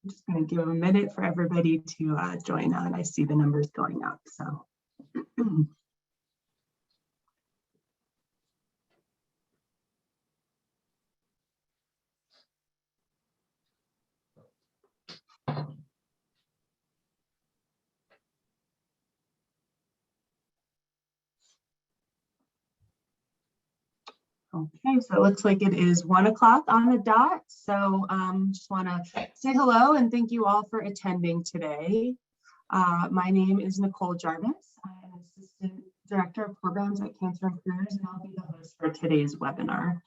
just going to give a minute for everybody to join on. I see the numbers going up, so. Okay, so it looks like it is 1 o'clock on the dot. So just want to say hello and thank you all for attending today. My name is Nicole Jarvis. I'm an Assistant Director of Programs at Cancer and Careers, and I'll be the host for today's webinar.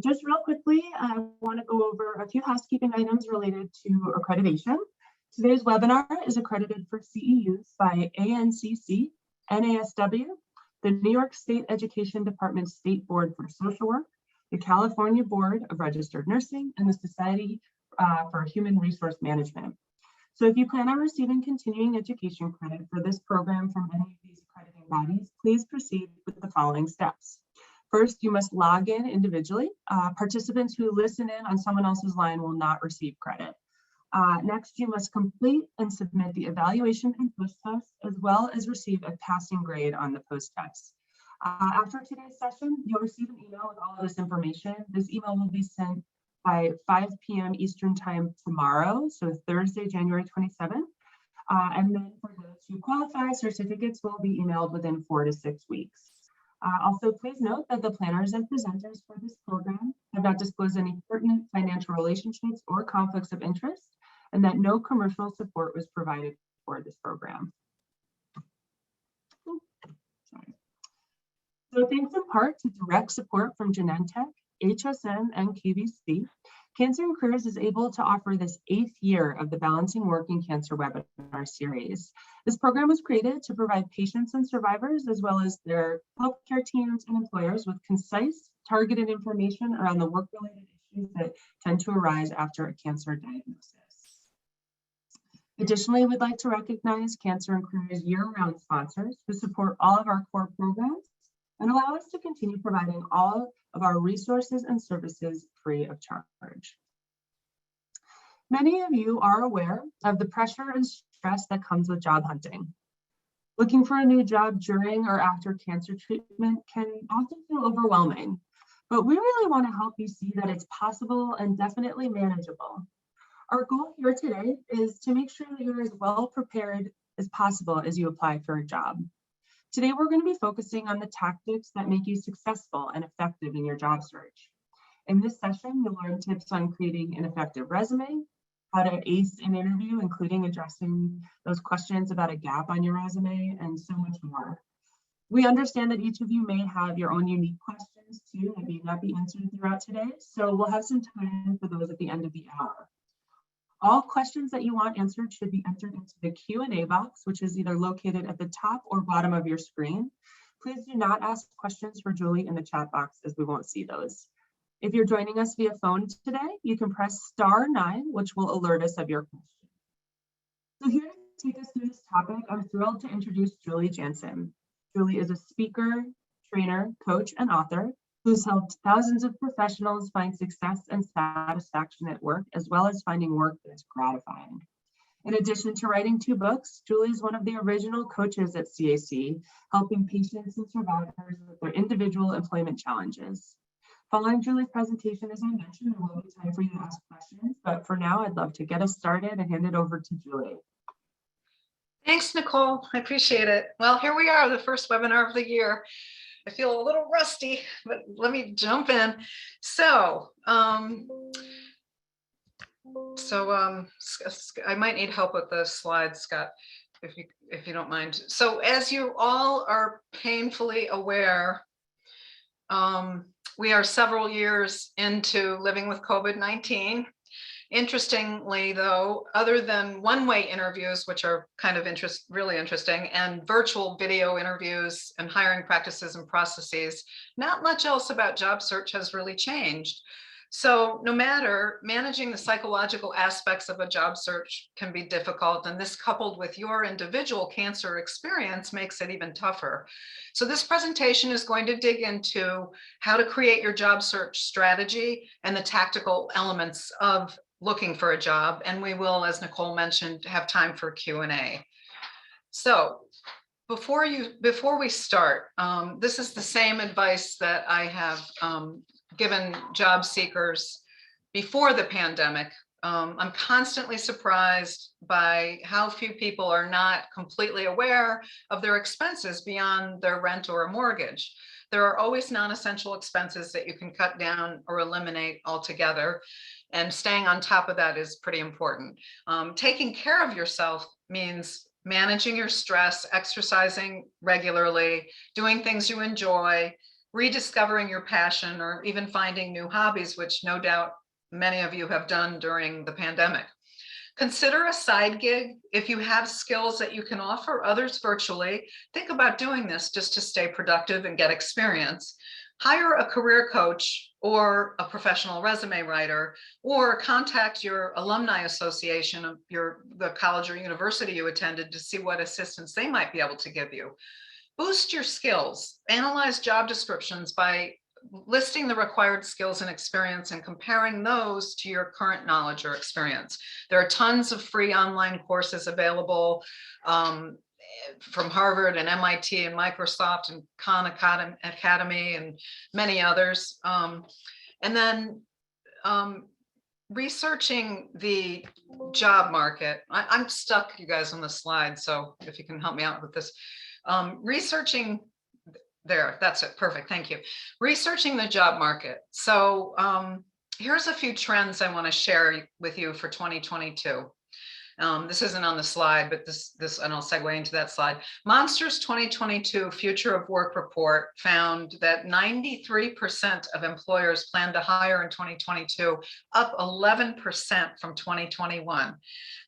Just real quickly, I want to go over a few housekeeping items related to accreditation. Today's webinar is accredited for CEUs by ANCC, NASW, the New York State Education Department State Board for Social Work, the California Board of Registered Nursing, and the Society for Human Resource Management. So if you plan on receiving continuing education credit for this program from any of these accrediting bodies, please proceed with the following steps. First, you must log in individually. Participants who listen in on someone else's line will not receive credit. Next, you must complete and submit the evaluation and post-test, as well as receive a passing grade on the post-test. After today's session, you'll receive an email with all of this information. This email will be sent by 5 p.m. Eastern Time tomorrow, so Thursday, January 27th. And then for those who qualify, certificates will be emailed within 4 to 6 weeks. Also, please note that the planners and presenters for this program have not disclosed any pertinent financial relationships or conflicts of interest, and that no commercial support was provided for this program. So thanks in part to direct support from Genentech, HSN, and QVC, Cancer and Careers is able to offer this 8th year of the Balancing Work and Cancer webinar series. This program was created to provide patients and survivors, as well as their healthcare teams and employers, with concise, targeted information around the work-related issues that tend to arise after a cancer diagnosis. Additionally, we'd like to recognize Cancer and Careers year-round sponsors who support all of our core programs and allow us to continue providing all of our resources and services free of charge. Many of you are aware of the pressure and stress that comes with job hunting. Looking for a new job during or after cancer treatment can often feel overwhelming, but we really want to help you see that it's possible and definitely manageable. Our goal here today is to make sure that you're as well prepared as possible as you apply for a job. Today, we're going to be focusing on the tactics that make you successful and effective in your job search. In this session, you'll learn tips on creating an effective resume, how to ace an interview, including addressing those questions about a gap on your resume, and so much more. We understand that each of you may have your own unique questions too that may not be answered throughout today, so we'll have some time for those at the end of the hour. All questions that you want answered should be entered into the Q&A box, which is either located at the top or bottom of your screen. Please do not ask questions for Julie in the chat box, as we won't see those. If you're joining us via phone today, you can press *9, which will alert us of your question. So here to take us through this topic, I'm thrilled to introduce Julie Jansen. Julie is a speaker, trainer, coach, and author who's helped thousands of professionals find success and satisfaction at work, as well as finding work that is gratifying. In addition to writing 2 books, Julie is one of the original coaches at CAC, helping patients and survivors with their individual employment challenges. Following Julie's presentation, as I mentioned, there will be time for you to ask questions, but for now, I'd love to get us started and hand it over to Julie. Thanks, Nicole. I appreciate it. Well, here we are, the first webinar of the year. I feel a little rusty, but let me jump in. So, I might need help with the slides, Scott, if you don't mind. So, as you all are painfully aware, we are several years into living with COVID-19. Interestingly, though, other than one-way interviews, which are kind of really interesting, and virtual video interviews and hiring practices and processes, not much else about job search has really changed. So no matter, managing the psychological aspects of a job search can be difficult, and this coupled with your individual cancer experience makes it even tougher. So this presentation is going to dig into how to create your job search strategy and the tactical elements of looking for a job, and we will, as Nicole mentioned, have time for Q&A. So before we start, this is the same advice that I have given job seekers before the pandemic. I'm constantly surprised by how few people are not completely aware of their expenses beyond their rent or a mortgage. There are always non-essential expenses that you can cut down or eliminate altogether. And staying on top of that is pretty important. Taking care of yourself means managing your stress, exercising regularly, doing things you enjoy, rediscovering your passion, or even finding new hobbies, which no doubt many of you have done during the pandemic. Consider a side gig. If you have skills that you can offer others virtually, think about doing this just to stay productive and get experience. Hire a career coach or a professional resume writer, or contact your alumni association of the college or university you attended to see what assistance they might be able to give you. Boost your skills. Analyze job descriptions by listing the required skills and experience and comparing those to your current knowledge or experience. There are tons of free online courses available from Harvard and MIT and Microsoft and Khan Academy and many others. And then researching the job market. I'm stuck, you guys, on the slide, so if you can help me out with this. Researching there, that's it, perfect, thank you. Researching the job market. So here's a few trends I want to share with you for 2022. This isn't on the slide, but this, and I'll segue into that slide. Monster's 2022 Future of Work report found that 93% of employers plan to hire in 2022, up 11% from 2021.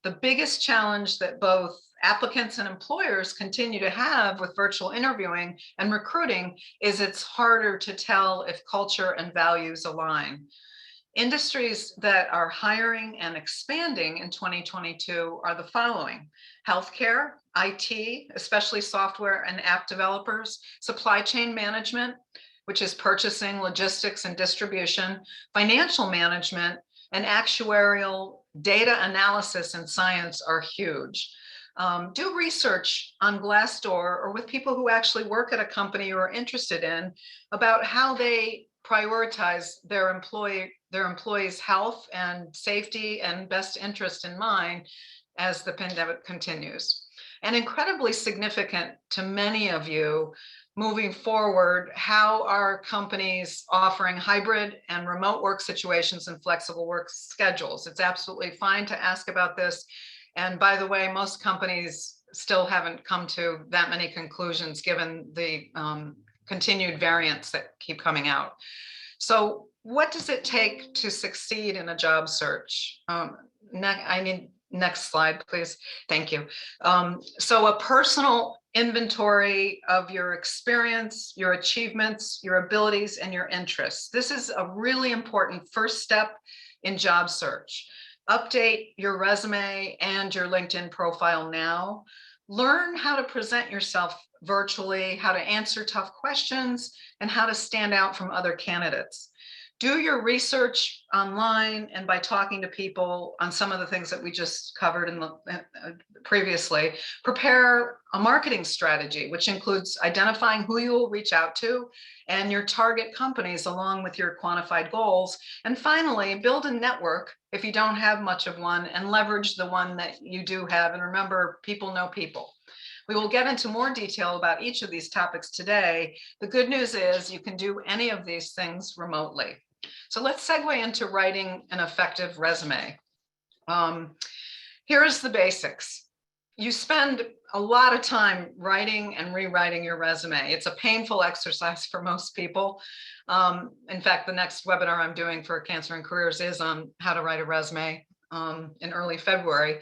The biggest challenge that both applicants and employers continue to have with virtual interviewing and recruiting is it's harder to tell if culture and values align. Industries that are hiring and expanding in 2022 are the following: healthcare, IT, especially software and app developers, supply chain management, which is purchasing, logistics, and distribution, financial management, and actuarial data analysis and science are huge. Do research on Glassdoor or with people who actually work at a company you are interested in about how they prioritize their employees' health and safety and best interest in mind as the pandemic continues. And incredibly significant to many of you moving forward, how are companies offering hybrid and remote work situations and flexible work schedules? It's absolutely fine to ask about this. And by the way, most companies still haven't come to that many conclusions given the continued variants that keep coming out. So what does it take to succeed in a job search? I need next slide, please. Thank you. So a personal inventory of your experience, your achievements, your abilities, and your interests. This is a really important first step in job search. Update your resume and your LinkedIn profile now. Learn how to present yourself virtually, how to answer tough questions, and how to stand out from other candidates. Do your research online and by talking to people on some of the things that we just covered in the previously. Prepare a marketing strategy, which includes identifying who you will reach out to and your target companies along with your quantified goals. And finally, build a network if you don't have much of one and leverage the one that you do have. And remember, people know people. We will get into more detail about each of these topics today. The good news is you can do any of these things remotely. So let's segue into writing an effective resume. Here's the basics. You spend a lot of time writing and rewriting your resume. It's a painful exercise for most people. In fact, the next webinar I'm doing for Cancer and Careers is on how to write a resume in early February.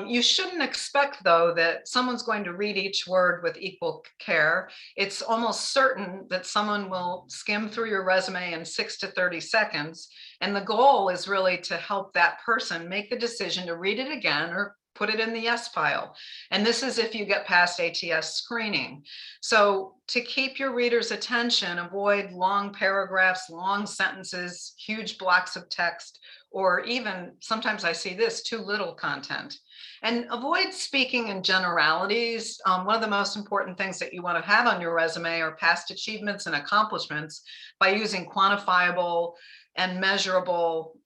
You shouldn't expect, though, that someone's going to read each word with equal care. It's almost certain that someone will skim through your resume in 6 to 30 seconds. And the goal is really to help that person make the decision to read it again or put it in the yes pile. And this is if you get past ATS screening. So to keep your reader's attention, avoid long paragraphs, long sentences, huge blocks of text, or even sometimes I see this, too little content. And avoid speaking in generalities. One of the most important things that you want to have on your resume are past achievements and accomplishments by using quantifiable and measurable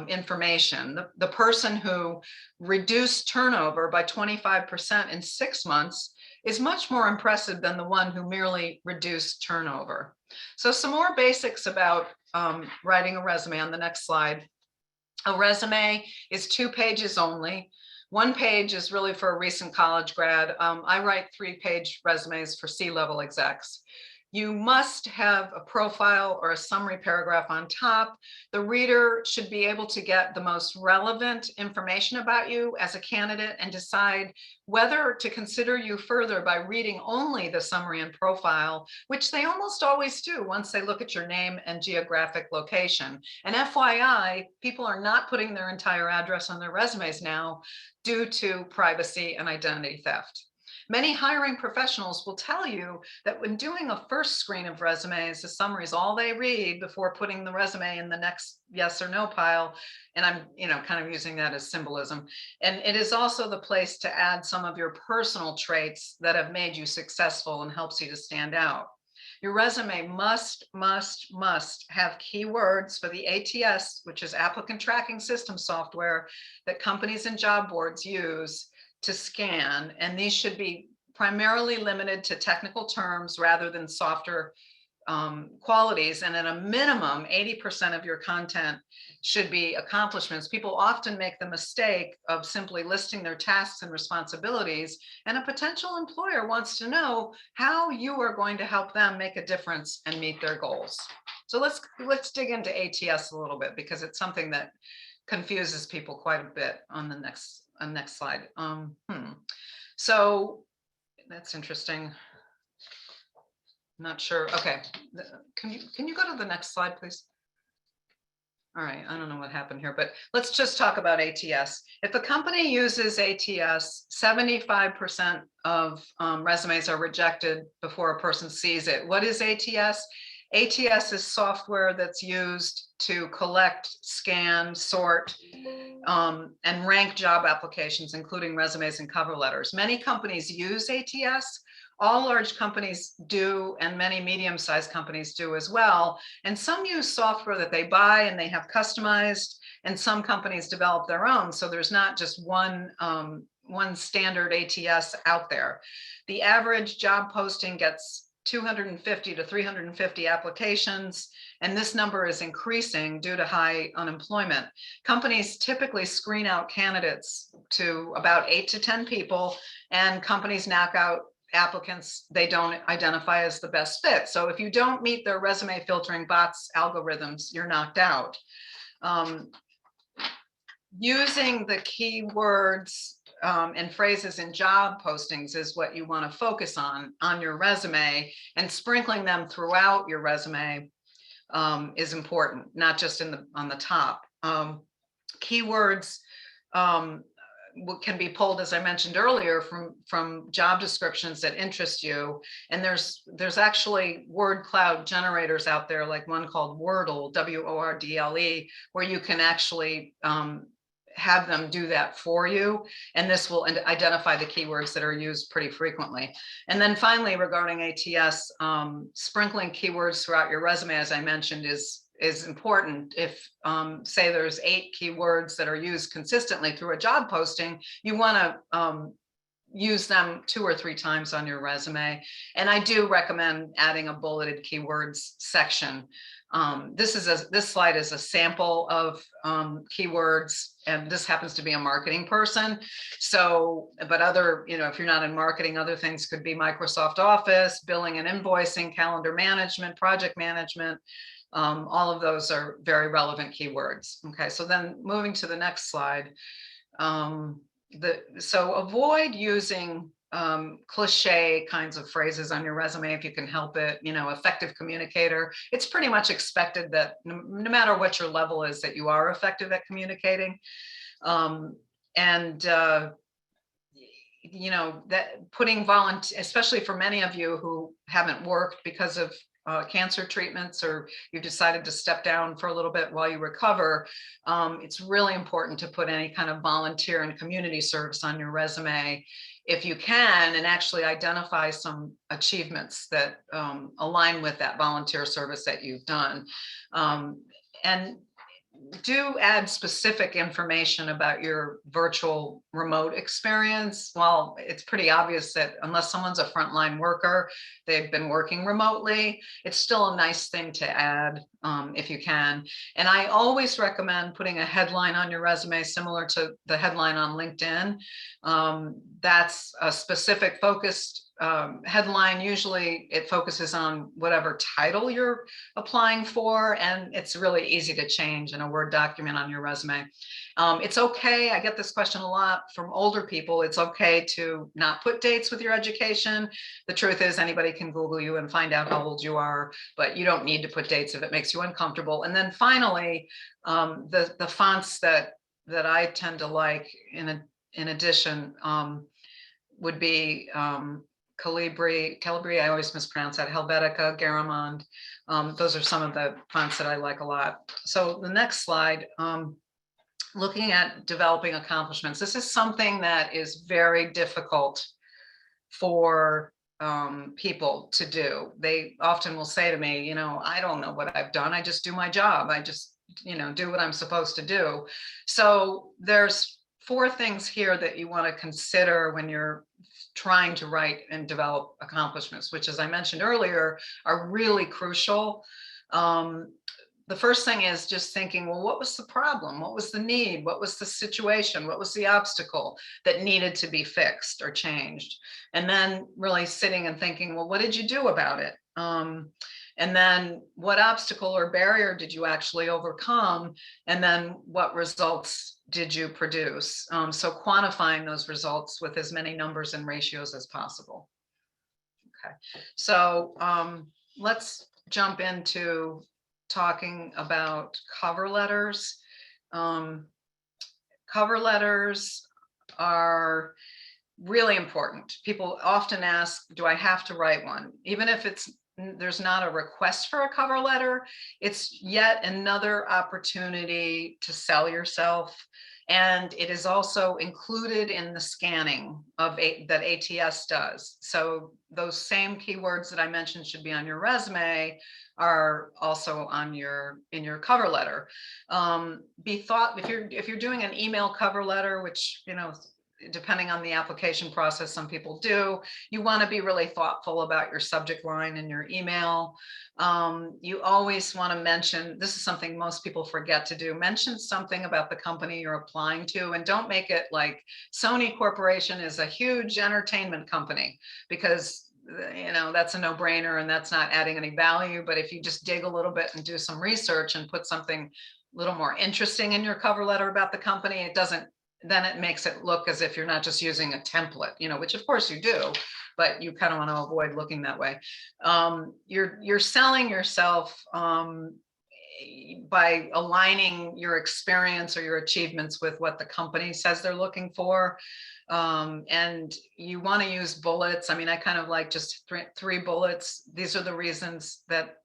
information. The person who reduced turnover by 25% in 6 months is much more impressive than the one who merely reduced turnover. So some more basics about writing a resume on the next slide. A resume is 2 pages only. 1 page is really for a recent college grad. I write 3-page resumes for C-level execs. You must have a profile or a summary paragraph on top. The reader should be able to get the most relevant information about you as a candidate and decide whether to consider you further by reading only the summary and profile, which they almost always do once they look at your name and geographic location. And FYI, people are not putting their entire address on their resumes now due to privacy and identity theft. Many hiring professionals will tell you that when doing a first screen of resumes, the summary is all they read before putting the resume in the next yes or no pile. And I'm, kind of using that as symbolism. And it is also the place to add some of your personal traits that have made you successful and helps you to stand out. Your resume must have keywords for the ATS, which is applicant tracking system software that companies and job boards use to scan, and these should be primarily limited to technical terms rather than softer qualities. And at a minimum, 80% of your content should be accomplishments. People often make the mistake of simply listing their tasks and responsibilities, and a potential employer wants to know how you are going to help them make a difference and meet their goals. So let's dig into ATS a little bit, because it's something that confuses people quite a bit on the next slide. So that's interesting. Not sure. Okay, can you go to the next slide, please? All right, I don't know what happened here, but let's just talk about ATS. If a company uses ATS, 75% of resumes are rejected before a person sees it. What is ATS? ATS is software that's used to collect, scan, sort, and rank job applications, including resumes and cover letters. Many companies use ATS. All large companies do, and many medium-sized companies do as well. And some use software that they buy and they have customized, and some companies develop their own. So there's not just one standard ATS out there. The average job posting gets 250 to 350 applications, and this number is increasing due to high unemployment. Companies typically screen out candidates to about 8 to 10 people, and companies knock out applicants they don't identify as the best fit. So if you don't meet their resume filtering bots algorithms, you're knocked out. Using the keywords and phrases in job postings is what you want to focus on your resume, and sprinkling them throughout your resume is important, not just on the top. Keywords can be pulled, as I mentioned earlier, from job descriptions that interest you. And there's actually word cloud generators out there, like one called Wordle, WORDLE, where you can actually have them do that for you. And this will identify the keywords that are used pretty frequently. And then finally, regarding ATS, sprinkling keywords throughout your resume, as I mentioned, is important. If say there's 8 keywords that are used consistently through a job posting, you want to use them 2 or 3 times on your resume. And I do recommend adding a bulleted keywords section. This slide is a sample of keywords, and this happens to be a marketing person. So, but other, if you're not in marketing, other things could be Microsoft Office, billing and invoicing, calendar management, project management. All of those are very relevant keywords. Okay, so then moving to the next slide. So avoid using cliche kinds of phrases on your resume if you can help it. Effective communicator. It's pretty much expected that no matter what your level is, that you are effective at communicating. That putting especially for many of you who haven't worked because of cancer treatments, or you decided to step down for a little bit while you recover, it's really important to put any kind of volunteer and community service on your resume if you can, and actually identify some achievements that align with that volunteer service that you've done. And do add specific information about your virtual remote experience. Well, it's pretty obvious that unless someone's a frontline worker, they've been working remotely, it's still a nice thing to add if you can. And I always recommend putting a headline on your resume similar to the headline on LinkedIn. That's a specific focused headline. Usually it focuses on whatever title you're applying for, and it's really easy to change in a Word document on your resume. It's okay, I get this question a lot from older people, it's okay to not put dates with your education. The truth is anybody can Google you and find out how old you are, but you don't need to put dates if it makes you uncomfortable. And then finally, the fonts that I tend to like in addition would be Calibri, I always mispronounce that, Helvetica, Garamond. Those are some of the fonts that I like a lot. So the next slide, looking at developing accomplishments. This is something that is very difficult for people to do. They often will say to me, I don't know what I've done. I just do my job. I just, do what I'm supposed to do. So there's 4 things here that you want to consider when you're trying to write and develop accomplishments, which, as I mentioned earlier, are really crucial. The first thing is just thinking, well, what was the problem? What was the need? What was the situation? What was the obstacle that needed to be fixed or changed? And then really sitting and thinking, well, what did you do about it? And then what obstacle or barrier did you actually overcome? And then what results did you produce? So quantifying those results with as many numbers and ratios as possible. Okay, so let's jump into talking about cover letters. Cover letters are really important. People often ask, do I have to write one? Even if there's not a request for a cover letter, it's yet another opportunity to sell yourself. And it is also included in the scanning that ATS does. So those same keywords that I mentioned should be on your resume are also in your cover letter. If you're doing an email cover letter, which, depending on the application process, some people do, you want to be really thoughtful about your subject line in your email. You always want to mention, this is something most people forget to do, mention something about the company you're applying to, and don't make it like Sony Corporation is a huge entertainment company, because that's a no-brainer and that's not adding any value. But if you just dig a little bit and do some research and put something a little more interesting in your cover letter about the company, then it makes it look as if you're not just using a template, which of course you do, but you kind of want to avoid looking that way. You're selling yourself by aligning your experience or your achievements with what the company says they're looking for. And you want to use bullets. I mean, I kind of like just 3 bullets. These are the reasons that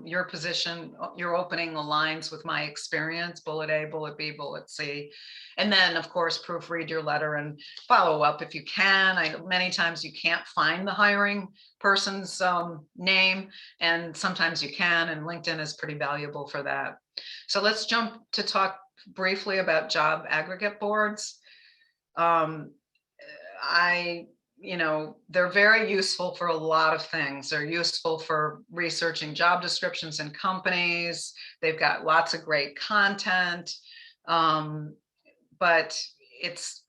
your position, your opening aligns with my experience, bullet A, bullet B, bullet C. And then of course, proofread your letter and follow up if you can. I know many times you can't find the hiring person's name, and sometimes you can, and LinkedIn is pretty valuable for that. So let's jump to talk briefly about job aggregate boards. They're very useful for a lot of things. They're useful for researching job descriptions in companies. They've got lots of great content, but it's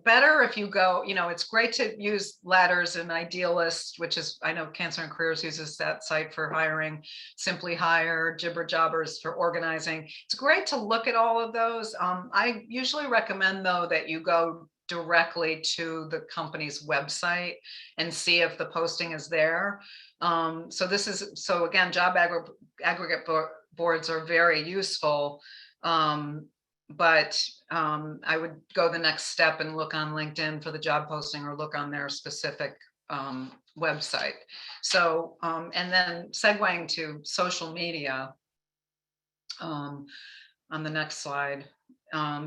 better if you go, it's great to use Ladders and Idealist, which is, I know Cancer and Careers uses that site for hiring, Simply Hire, Jibber Jobbers for organizing. It's great to look at all of those. I usually recommend, though, that you go directly to the company's website and see if the posting is there. So again, job aggregate boards are very useful, but I would go the next step and look on LinkedIn for the job posting, or look on their specific website. So, and then segueing to social media, on the next slide.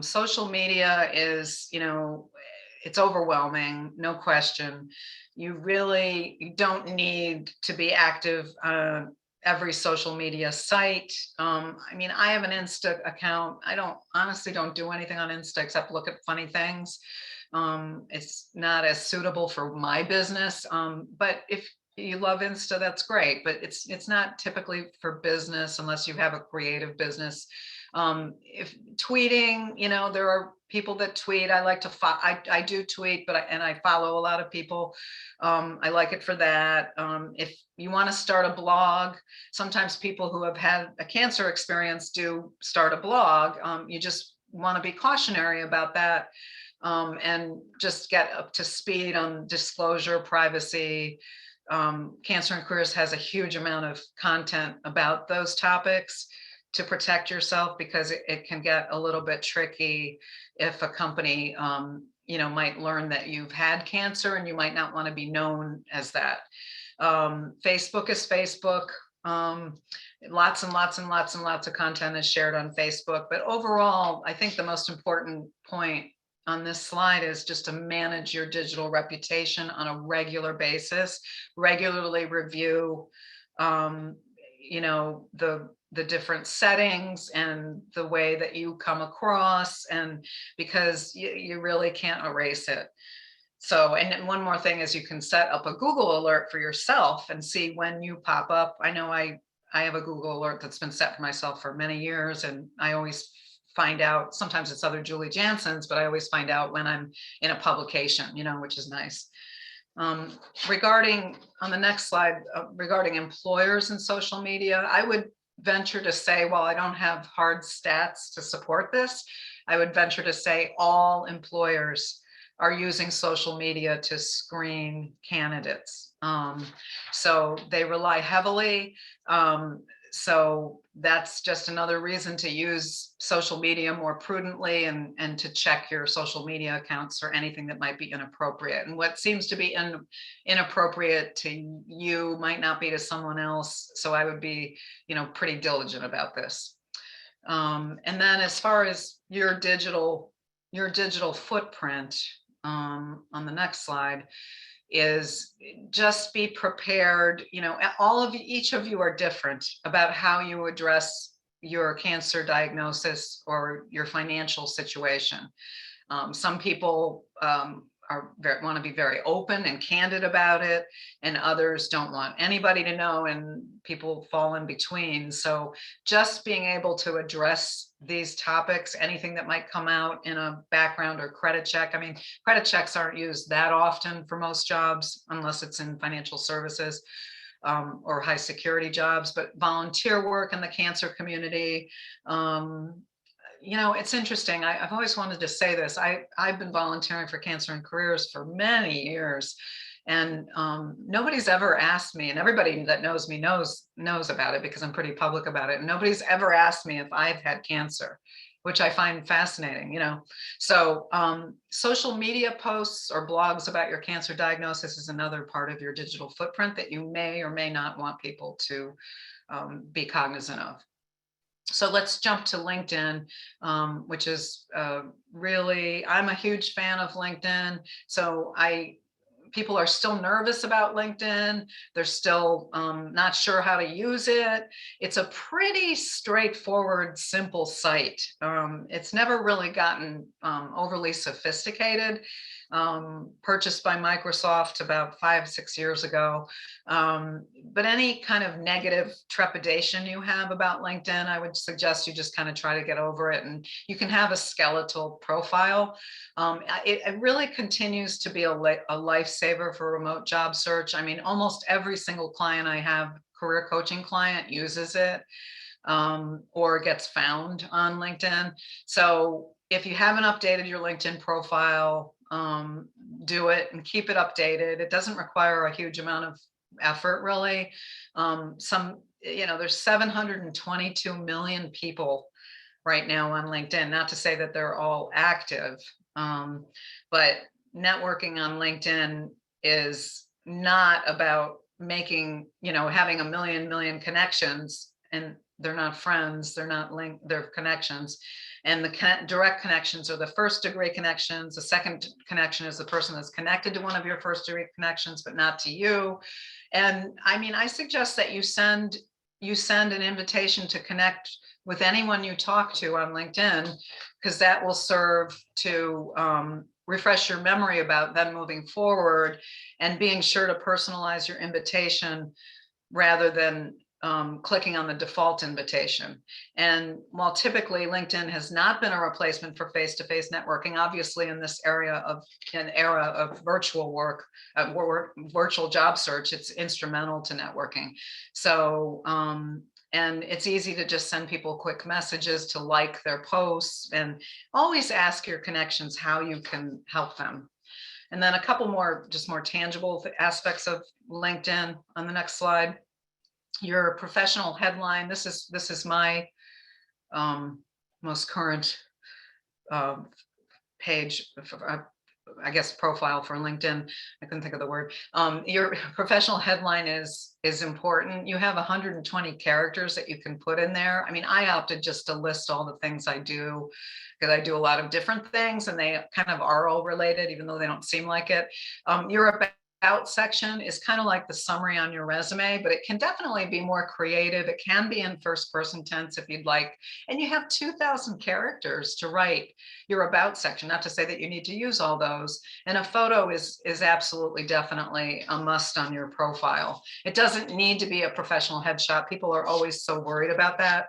Social media is, it's overwhelming, no question. You don't need to be active on every social media site. I mean, I have an Insta account. I honestly don't do anything on Insta except look at funny things. It's not as suitable for my business, but if you love Insta, that's great, but it's not typically for business unless you have a creative business. If tweeting, there are people that tweet. I like to I do tweet, but I follow a lot of people. I like it for that. If you want to start a blog, sometimes people who have had a cancer experience do start a blog. You just want to be cautionary about that, and just get up to speed on disclosure, privacy. Cancer and Careers has a huge amount of content about those topics to protect yourself, because it can get a little bit tricky if a company might learn that you've had cancer and you might not want to be known as that. Facebook is Facebook. Lots and lots and lots and lots of content is shared on Facebook, but overall, I think the most important point on this slide is just to manage your digital reputation on a regular basis, regularly review, the different settings and the way that you come across, and because you really can't erase it. So, and then one more thing is you can set up a Google alert for yourself and see when you pop up. I know I have a Google alert that's been set for myself for many years, and I always find out, sometimes it's other Julie Jansen's, but I always find out when I'm in a publication, which is nice. Regarding, on the next slide, regarding employers and social media, I would venture to say, while I don't have hard stats to support this, I would venture to say all employers are using social media to screen candidates. So they rely heavily. So that's just another reason to use social media more prudently, and to check your social media accounts for anything that might be inappropriate. And what seems to be inappropriate to you might not be to someone else. So I would be, pretty diligent about this. And then as far as your digital footprint, on the next slide, is just be prepared. Each of you are different about how you address your cancer diagnosis or your financial situation. Some people want to be very open and candid about it, and others don't want anybody to know, and people fall in between. So just being able to address these topics, anything that might come out in a background or credit check. I mean, credit checks aren't used that often for most jobs, unless it's in financial services, or high security jobs, but volunteer work in the cancer community. It's interesting. I've always wanted to say this. I've been volunteering for Cancer and Careers for many years, and nobody's ever asked me, and everybody that knows me knows about it because I'm pretty public about it. And nobody's ever asked me if I've had cancer, which I find fascinating. So social media posts or blogs about your cancer diagnosis is another part of your digital footprint that you may or may not want people to be cognizant of. So let's jump to LinkedIn, which is really, I'm a huge fan of LinkedIn. So people are still nervous about LinkedIn. They're still not sure how to use it. It's a pretty straightforward, simple site. It's never really gotten overly sophisticated. Purchased by Microsoft about 5-6 years ago. But any kind of negative trepidation you have about LinkedIn, I would suggest you just kind of try to get over it. And you can have a skeletal profile. It really continues to be a lifesaver for remote job search. I mean, almost every single client I have, career coaching client, uses it, or gets found on LinkedIn. So if you haven't updated your LinkedIn profile, do it and keep it updated. It doesn't require a huge amount of effort, really. There's 722 million people right now on LinkedIn. Not to say that they're all active, but networking on LinkedIn is not about making, having a million connections, and they're not friends, they're not linked, they're connections. And the direct connections are the first degree connections. The second connection is the person that's connected to one of your first degree connections, but not to you. And I mean, I suggest that you send an invitation to connect with anyone you talk to on LinkedIn, because that will serve to refresh your memory about them moving forward, and being sure to personalize your invitation rather than clicking on the default invitation. And while typically LinkedIn has not been a replacement for face-to-face networking, obviously in this era of virtual work, virtual job search, it's instrumental to networking. So, and it's easy to just send people quick messages to like their posts, and always ask your connections how you can help them. And then a couple more, just more tangible aspects of LinkedIn on the next slide. Your professional headline. This is my most current page, I guess, profile for LinkedIn. I couldn't think of the word. Your professional headline is important. You have 120 characters that you can put in there. I mean, I opted just to list all the things I do, because I do a lot of different things, and they kind of are all related, even though they don't seem like it. Your about section is kind of like the summary on your resume, but it can definitely be more creative. It can be in first person tense if you'd like. And you have 2,000 characters to write your about section, not to say that you need to use all those. And a photo is absolutely, definitely a must on your profile. It doesn't need to be a professional headshot. People are always so worried about that.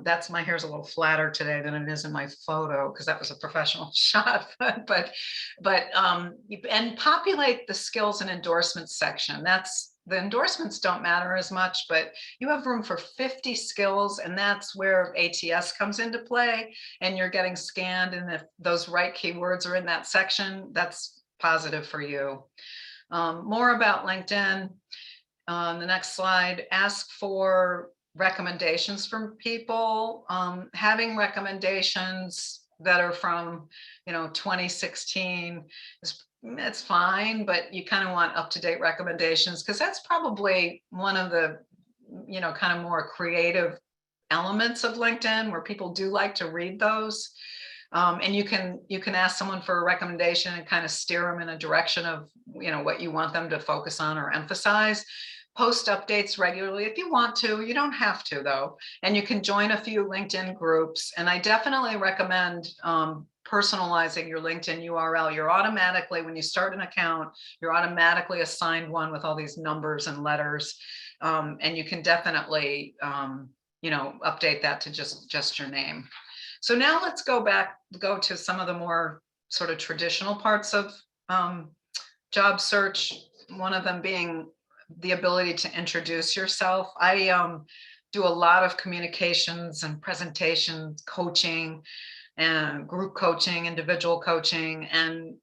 That's, my hair's a little flatter today than it is in my photo, because that was a professional shot. but and populate the skills and endorsements section. That's, the endorsements don't matter as much, but you have room for 50 skills, and that's where ATS comes into play, and you're getting scanned, and if those right keywords are in that section, that's positive for you. More about LinkedIn on the next slide. Ask for recommendations from people. Having recommendations that are from 2016 it's fine, but you kind of want up-to-date recommendations, because that's probably one of the kind of more creative elements of LinkedIn, where people do like to read those. And you can ask someone for a recommendation and kind of steer them in a direction of what you want them to focus on or emphasize. Post updates regularly if you want to. You don't have to, though. And you can join a few LinkedIn groups. And I definitely recommend personalizing your LinkedIn URL. You're automatically, when you start an account, you're automatically assigned one with all these numbers and letters. And you can definitely, update that to just your name. So now let's go to some of the more sort of traditional parts of job search. One of them being the ability to introduce yourself. I do a lot of communications and presentations, coaching, and group coaching, individual coaching. And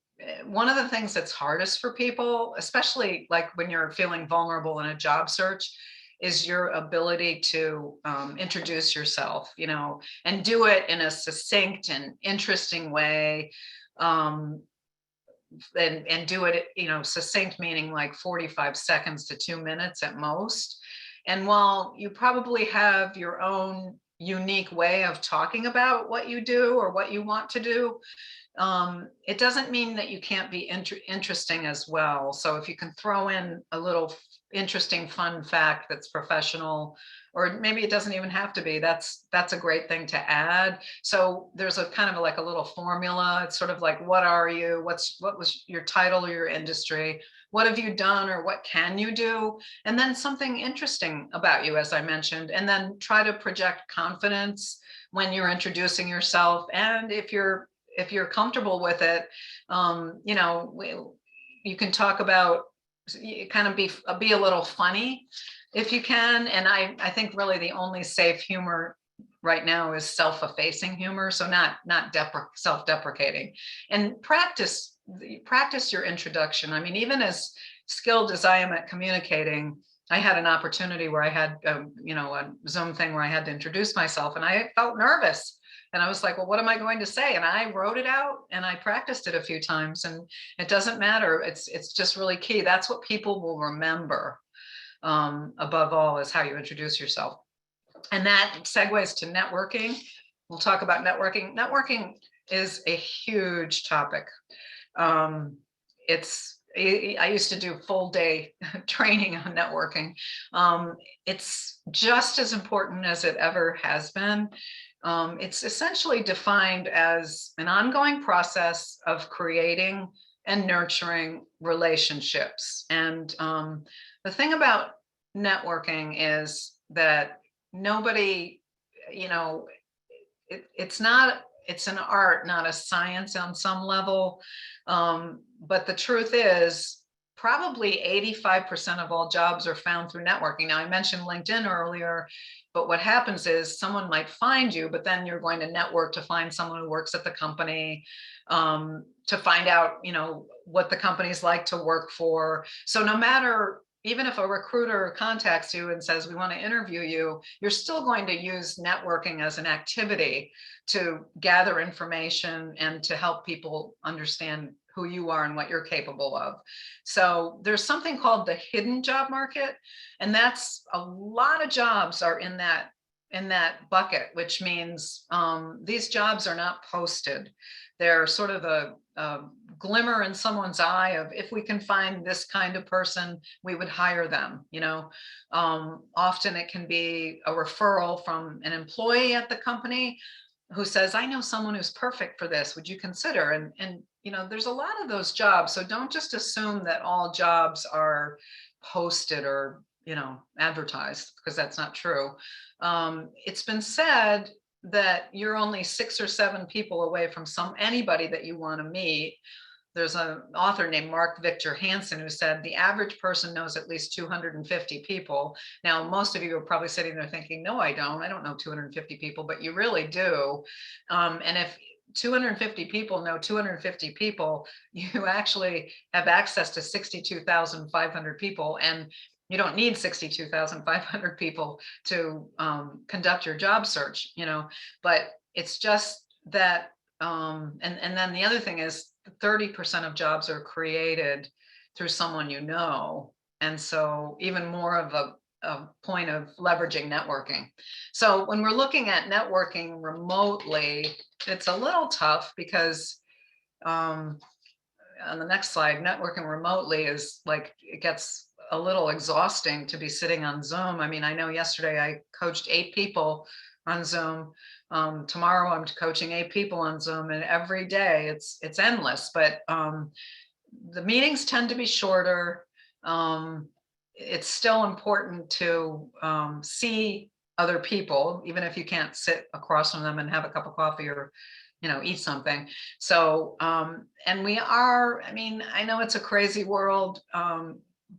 one of the things that's hardest for people, especially like when you're feeling vulnerable in a job search, is your ability to introduce yourself, and do it in a succinct and interesting way. And do it, succinct, meaning like 45 seconds to 2 minutes at most. And while you probably have your own unique way of talking about what you do or what you want to do, it doesn't mean that you can't be interesting as well. So if you can throw in a little interesting fun fact that's professional, or maybe it doesn't even have to be, that's a great thing to add. So there's a kind of like a little formula. It's sort of like, what are you? What was your title or your industry? What have you done, or what can you do? And then something interesting about you, as I mentioned, and then try to project confidence when you're introducing yourself. And if you're comfortable with it, you can talk about, kind of be a little funny if you can. And I think really the only safe humor right now is self-effacing humor. So not self-deprecating. And practice your introduction. I mean, even as skilled as I am at communicating, I had an opportunity where I had, a Zoom thing where I had to introduce myself, and I felt nervous. And I was like, well, what am I going to say? And I wrote it out and I practiced it a few times, and it doesn't matter. It's just really key. That's what people will remember, above all, is how you introduce yourself. And that segues to networking. We'll talk about networking. Networking is a huge topic. I used to do full day training on networking. It's just as important as it ever has been. It's essentially defined as an ongoing process of creating and nurturing relationships. And the thing about networking is that nobody, you know, it's an art, not a science on some level. But the truth is, probably 85% of all jobs are found through networking. Now, I mentioned LinkedIn earlier, but what happens is someone might find you, but then you're going to network to find someone who works at the company, to find out, what the company's like to work for. So no matter, even if a recruiter contacts you and says, we want to interview you, you're still going to use networking as an activity to gather information and to help people understand who you are and what you're capable of. So there's something called the hidden job market, and that's a lot of jobs are in that bucket, which means these jobs are not posted. They're sort of a glimmer in someone's eye of, if we can find this kind of person, we would hire them. Often it can be a referral from an employee at the company who says, I know someone who's perfect for this, would you consider? And there's a lot of those jobs. So don't just assume that all jobs are posted or advertised, because that's not true. It's been said that you're only 6 or 7 people away from anybody that you want to meet. There's an author named Mark Victor Hansen who said the average person knows at least 250 people. Now, most of you are probably sitting there thinking, no, I don't know 250 people, but you really do. And if 250 people know 250 people, you actually have access to 62,500 people, and you don't need 62,500 people to conduct your job search, but it's just that. And then the other thing is 30% of jobs are created through someone and so even more of a point of leveraging networking. So when we're looking at networking remotely, it's a little tough because on the next slide, networking remotely is like, it gets a little exhausting to be sitting on Zoom. I mean, I know yesterday I coached 8 people on Zoom. Tomorrow I'm coaching 8 people on Zoom, and every day it's endless, but the meetings tend to be shorter. It's still important to see other people, even if you can't sit across from them and have a cup of coffee or eat something. So and I know it's a crazy world,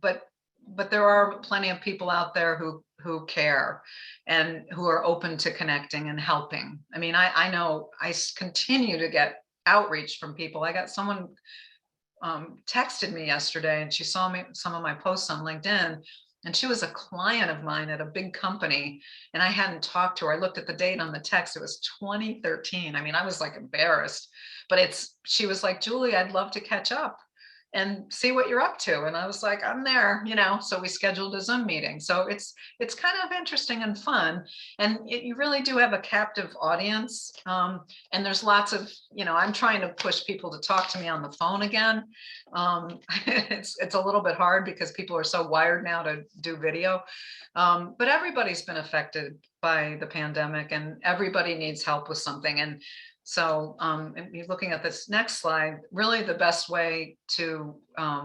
but there are plenty of people out there who care and who are open to connecting and helping. I mean, I know I continue to get outreach from people. I got someone texted me yesterday, and she saw some of my posts on LinkedIn, and she was a client of mine at a big company, and I hadn't talked to her. I looked at the date on the text. It was 2013. I mean, I was like embarrassed, but she was like, Julie, I'd love to catch up and see what you're up to. And I was like, I'm there, so we scheduled a Zoom meeting. So it's kind of interesting and fun. And you really do have a captive audience. And there's lots of, I'm trying to push people to talk to me on the phone again. It's a little bit hard because people are so wired now to do video. But everybody's been affected by the pandemic, and everybody needs help with something. And so looking at this next slide, really the best way to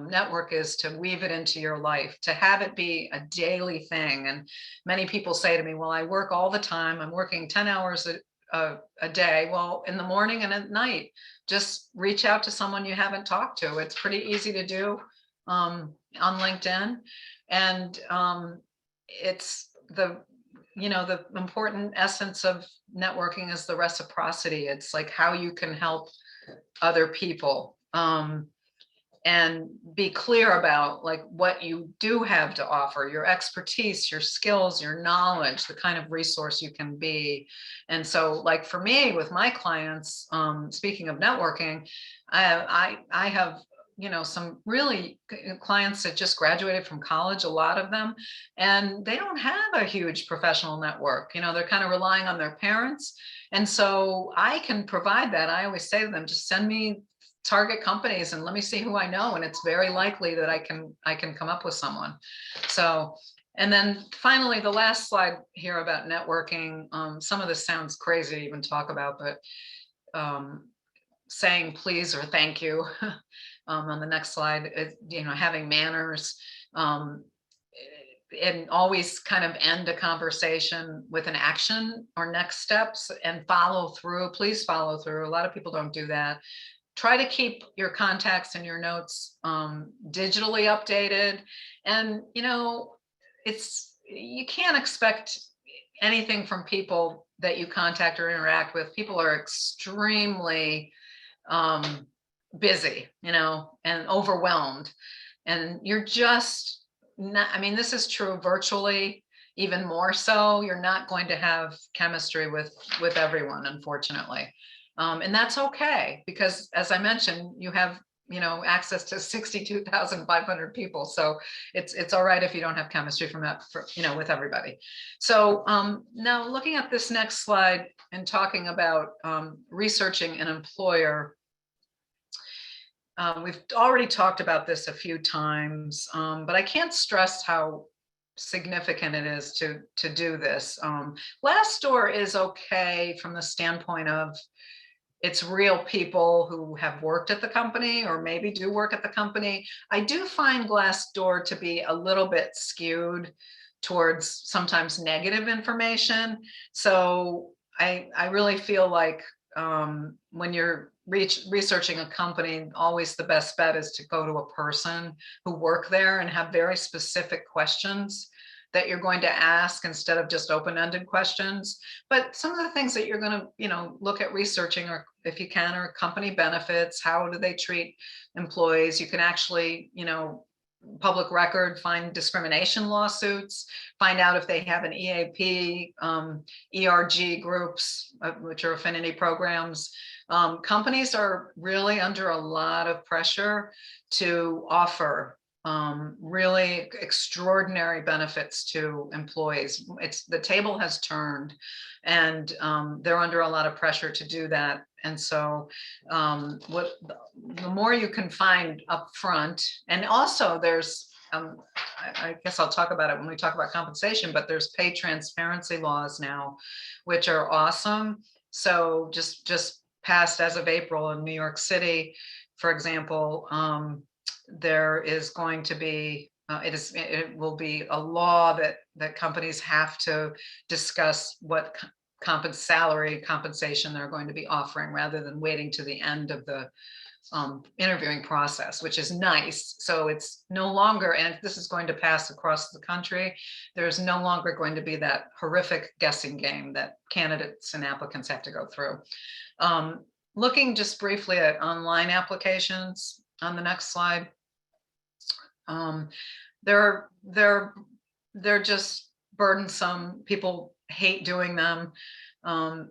network is to weave it into your life, to have it be a daily thing. And many people say to me, well, I work all the time. I'm working 10 hours a day. Well, in the morning and at night, just reach out to someone you haven't talked to. It's pretty easy to do on LinkedIn. And it's the important essence of networking is the reciprocity. It's like how you can help other people. and be clear about like what you do have to offer, your expertise, your skills, your knowledge, the kind of resource you can be. And so like for me with my clients, speaking of networking, I have, you know, some really clients that just graduated from college, a lot of them, and they don't have a huge professional network. You know, they're kind of relying on their parents. And so I can provide that. I always say to them, just send me target companies and let me see who I know. And it's very likely that I can come up with someone. So, and then finally, the last slide here about networking. Some of this sounds crazy to even talk about, but saying please or thank you on the next slide, you know, having manners, and always kind of end a conversation with an action or next steps and follow through. Please follow through. A lot of people don't do that. Try to keep your contacts and your notes digitally updated. And, you know, you can't expect anything from people that you contact or interact with. People are extremely busy, you know, and overwhelmed. And you're just not, I mean, this is true virtually, even more so. You're not going to have chemistry with everyone, unfortunately. And that's okay, because as I mentioned, you have, you know, access to 62,500 people. So it's all right if you don't have chemistry from that, you know, with everybody. So now looking at this next slide and talking about researching an employer. We've already talked about this a few times, but I can't stress how significant it is to do this. Glassdoor is okay from the standpoint of it's real people who have worked at the company or maybe do work at the company. I do find Glassdoor to be a little bit skewed towards sometimes negative information. So I really feel like when you're researching a company, always the best bet is to go to a person who work there and have very specific questions that you're going to ask instead of just open-ended questions. But some of the things that you're going to, you know, look at researching, or if you can, are company benefits. How do they treat employees? You can actually, you know, public record, find discrimination lawsuits, find out if they have an EAP, ERG groups, which are affinity programs. Companies are really under a lot of pressure to offer really extraordinary benefits to employees. The table has turned, and they're under a lot of pressure to do that. And so the more you can find up front, and also there's I guess I'll talk about it when we talk about compensation, but there's pay transparency laws now, which are awesome. So just passed as of April in New York City, for example, there is going to be, it will be a law that companies have to discuss what salary compensation they're going to be offering, rather than waiting to the end of the interviewing process, which is nice. So it's no longer, and this is going to pass across the country, there's no longer going to be that horrific guessing game that candidates and applicants have to go through. Looking just briefly at online applications on the next slide. They're just burdensome. People hate doing them.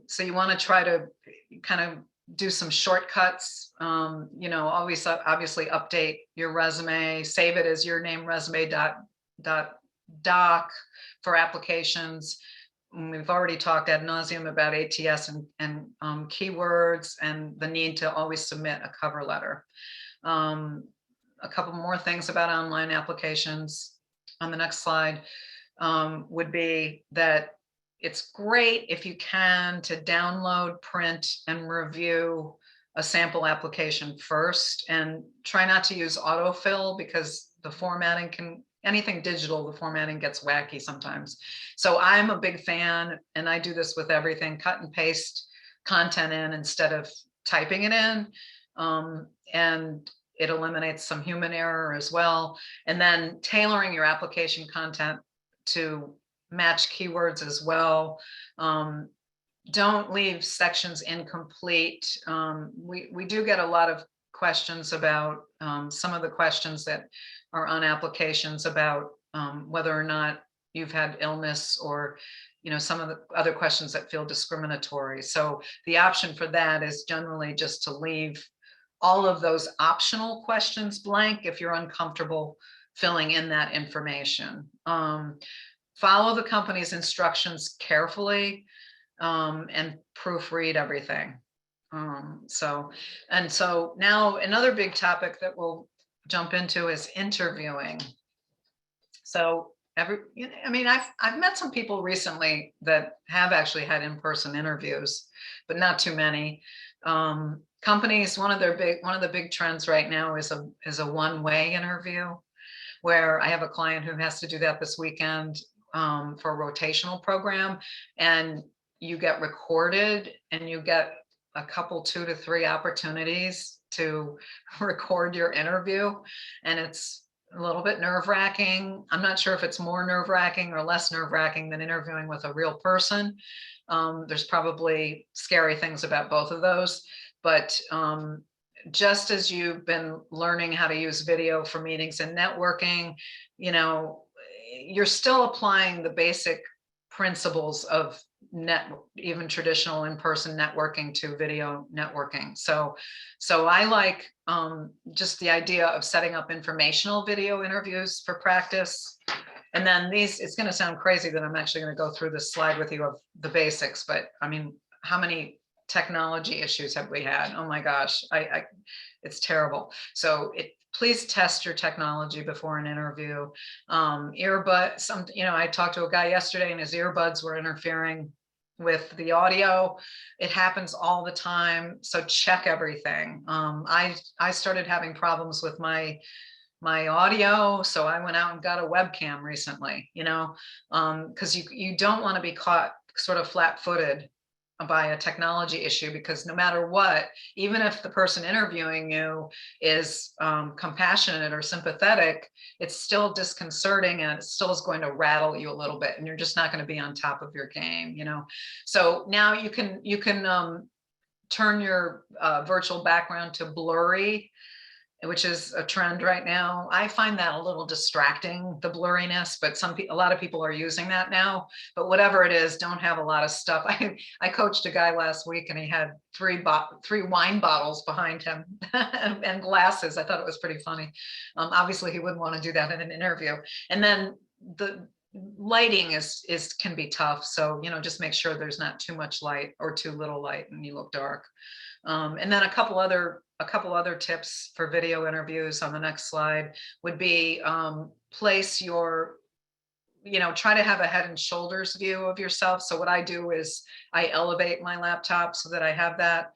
So you want to try to kind of do some shortcuts. You know, always obviously update your resume, save it as your name resume.doc for applications. We've already talked ad nauseum about ATS and keywords, and the need to always submit a cover letter. A couple more things about online applications on the next slide would be that it's great if you can to download, print, and review a sample application first, and try not to use autofill, because the formatting can, anything digital, the formatting gets wacky sometimes. So I'm a big fan, and I do this with everything, cut and paste content in instead of typing it in. And it eliminates some human error as well. And then tailoring your application content to match keywords as well. Don't leave sections incomplete. We do get a lot of questions about some of the questions that are on applications about whether or not you've had illness, or some of the other questions that feel discriminatory. So the option for that is generally just to leave all of those optional questions blank if you're uncomfortable filling in that information. Follow the company's instructions carefully, and proofread everything. So now another big topic that we'll jump into is interviewing. So I've met some people recently that have actually had in-person interviews, but not too many. Companies, one of the big trends right now is a one-way interview, where I have a client who has to do that this weekend for a rotational program, and you get recorded and you get a couple, 2 to 3 opportunities to record your interview, and it's a little bit nerve-wracking. I'm not sure if it's more nerve-wracking or less nerve-wracking than interviewing with a real person. There's probably scary things about both of those, but just as you've been learning how to use video for meetings and networking, you're still applying the basic principles of even traditional in-person networking to video networking. So I like just the idea of setting up informational video interviews for practice. And then it's going to sound crazy that I'm actually going to go through this slide with you of the basics, but how many technology issues have we had? Oh my gosh, it's terrible. So please test your technology before an interview. Earbuds, I talked to a guy yesterday and his earbuds were interfering with the audio. It happens all the time. So check everything. I started having problems with my audio, so I went out and got a webcam recently, because you don't want to be caught sort of flat-footed by a technology issue, because no matter what, even if the person interviewing you is compassionate or sympathetic, it's still disconcerting, and it still is going to rattle you a little bit, and you're just not going to be on top of your game. So now you can turn your virtual background to blurry, which is a trend right now. I find that a little distracting, the blurriness, but a lot of people are using that now. But whatever it is, don't have a lot of stuff. I coached a guy last week and he had three wine bottles behind him and glasses. I thought it was pretty funny. Obviously, he wouldn't want to do that in an interview. And then the lighting can be tough. So, just make sure there's not too much light or too little light and you look dark. And then a couple other tips for video interviews on the next slide would be place your, try to have a head and shoulders view of yourself. So what I do is I elevate my laptop so that I have that.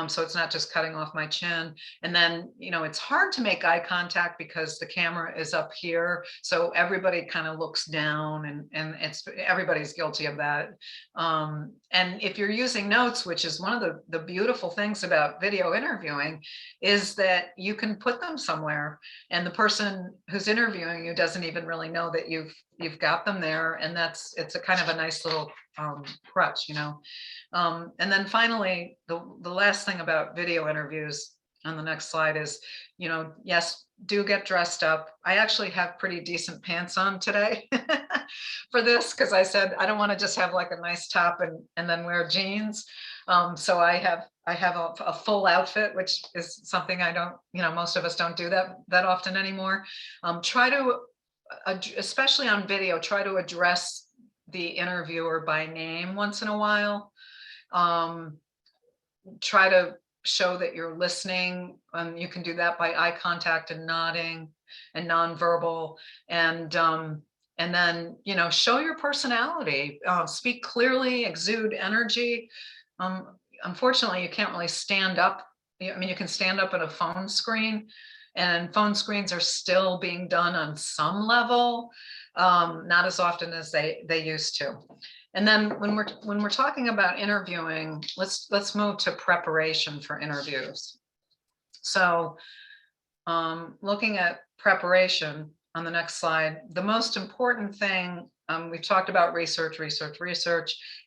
So it's not just cutting off my chin. And then, it's hard to make eye contact because the camera is up here. So everybody kind of looks down, and everybody's guilty of that. And if you're using notes, which is one of the beautiful things about video interviewing, is that you can put them somewhere and the person who's interviewing you doesn't even really know that you've got them there. And it's a kind of a nice little crutch, and then finally, the last thing about video interviews on the next slide is, yes, do get dressed up. I actually have pretty decent pants on today for this, because I said I don't want to just have like a nice top and then wear jeans. So I have a full outfit, which is something I don't, most of us don't do that often anymore. Try to, especially on video, try to address the interviewer by name once in a while. Try to show that you're listening, and you can do that by eye contact and nodding and nonverbal, and then show your personality, speak clearly, exude energy. Unfortunately, you can't really stand up. You can stand up at a phone screen, and phone screens are still being done on some level, not as often as they used to. And then when we're talking about interviewing, let's move to preparation for interviews. So looking at preparation, on the next slide, the most important thing, we've talked about research,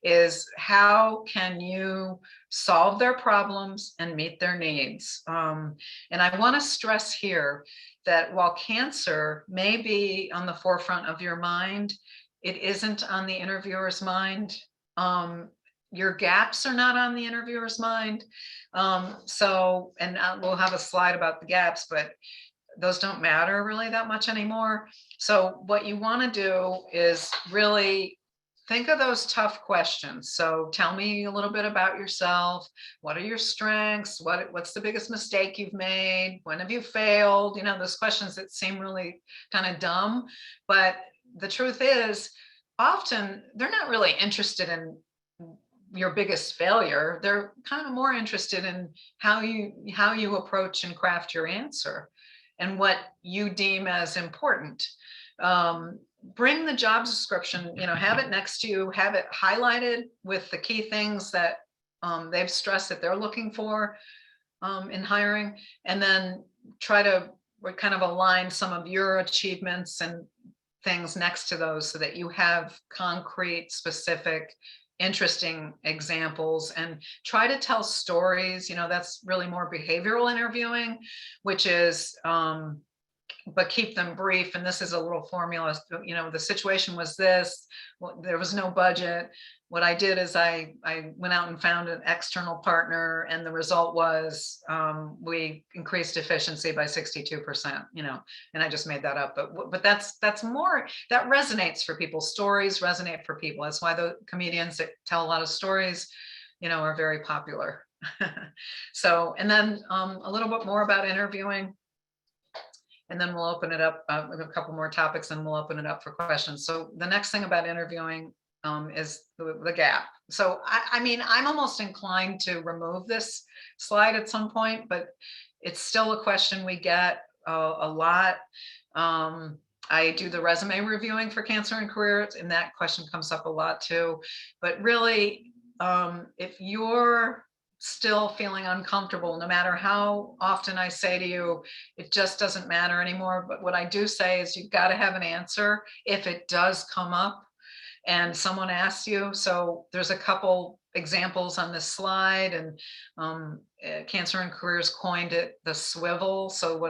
is how can you solve their problems and meet their needs? And I want to stress here that while cancer may be on the forefront of your mind, it isn't on the interviewer's mind. Your gaps are not on the interviewer's mind. We'll have a slide about the gaps, but those don't matter really that much anymore. So what you want to do is really think of those tough questions. So tell me a little bit about yourself. What are your strengths? What's the biggest mistake you've made? When have you failed? You know, those questions that seem really kind of dumb, but the truth is often they're not really interested in your biggest failure. They're kind of more interested in how you approach and craft your answer and what you deem as important. Bring the job description, have it next to you, have it highlighted with the key things that they've stressed that they're looking for in hiring, and then try to kind of align some of your achievements and things next to those so that you have concrete, specific, interesting examples, and try to tell stories. That's really more behavioral interviewing, which is but keep them brief. And this is a little formula. The situation was this. Well, there was no budget. What I did is I went out and found an external partner, and the result was we increased efficiency by 62%. And I just made that up. But that's more, that resonates for people. Stories resonate for people. That's why the comedians that tell a lot of stories, are very popular. So, and then a little bit more about interviewing. And then we'll open it up with a couple more topics, and we'll open it up for questions. So the next thing about interviewing is the gap. So I'm almost inclined to remove this slide at some point, but it's still a question we get a lot. I do the resume reviewing for cancer and careers, and that question comes up a lot too. But really, if you're still feeling uncomfortable, no matter how often I say to you, it just doesn't matter anymore. But what I do say is you've got to have an answer if it does come up and someone asks you. So there's a couple examples on this slide, and Cancer and Careers coined it the swivel. So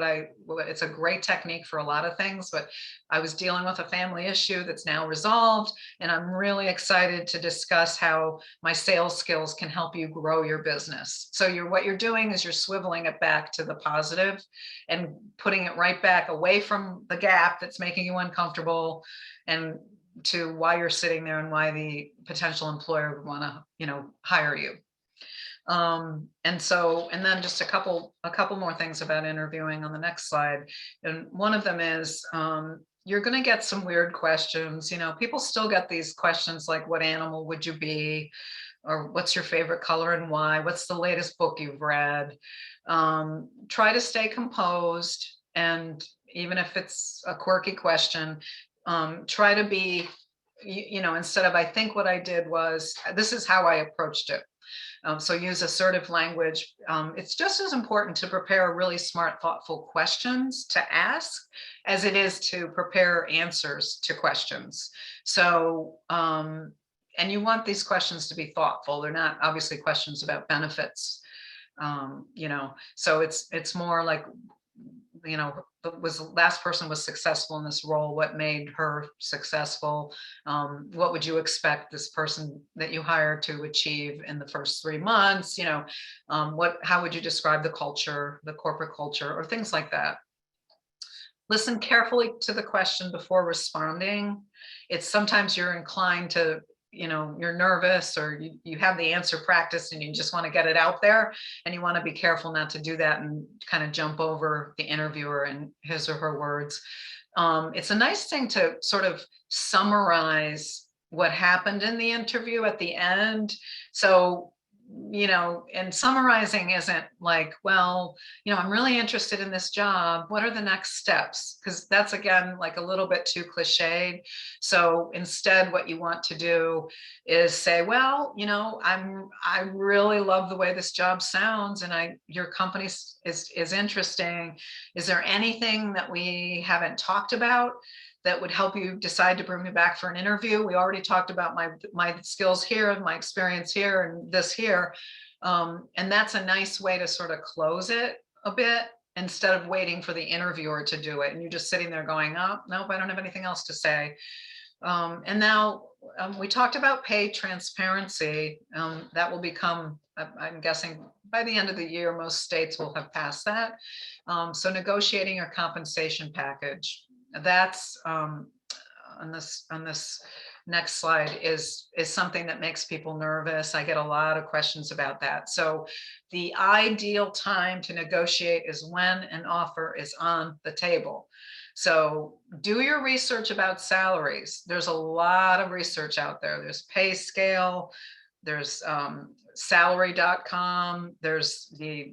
it's a great technique for a lot of things, but I was dealing with a family issue that's now resolved, and I'm really excited to discuss how my sales skills can help you grow your business. So what you're doing is you're swiveling it back to the positive and putting it right back away from the gap that's making you uncomfortable, and to why you're sitting there and why the potential employer would want to, hire you. And then just a couple more things about interviewing on the next slide. And one of them is, you're going to get some weird questions. People still get these questions like, what animal would you be? Or what's your favorite color and why? What's the latest book you've read? Try to stay composed. And even if it's a quirky question, try to be, instead of, I think what I did was, this is how I approached it. So use assertive language. It's just as important to prepare really smart, thoughtful questions to ask as it is to prepare answers to questions. So, and you want these questions to be thoughtful. They're not obviously questions about benefits, so it's more like, last person was successful in this role, what made her successful? What would you expect this person that you hired to achieve in the first 3 months? How would you describe the culture, the corporate culture, or things like that? Listen carefully to the question before responding. It's sometimes you're inclined to, you're nervous, or you have the answer practiced and you just want to get it out there, and you want to be careful not to do that and kind of jump over the interviewer and his or her words. It's a nice thing to sort of summarize what happened in the interview at the end. So and summarizing isn't like, well, I'm really interested in this job. What are the next steps? Because that's, again, like a little bit too cliched. So instead, what you want to do is say, well, I really love the way this job sounds, and your company is interesting. Is there anything that we haven't talked about that would help you decide to bring me back for an interview? We already talked about my skills here and my experience here and this here. And that's a nice way to sort of close it a bit, instead of waiting for the interviewer to do it. And you're just sitting there going, oh, nope, I don't have anything else to say. And now we talked about pay transparency. That will become, I'm guessing by the end of the year, most states will have passed that. So negotiating your compensation package. That's on this next slide is something that makes people nervous. I get a lot of questions about that. So the ideal time to negotiate is when an offer is on the table. So do your research about salaries. There's a lot of research out there. There's pay scale, there's salary.com, there's the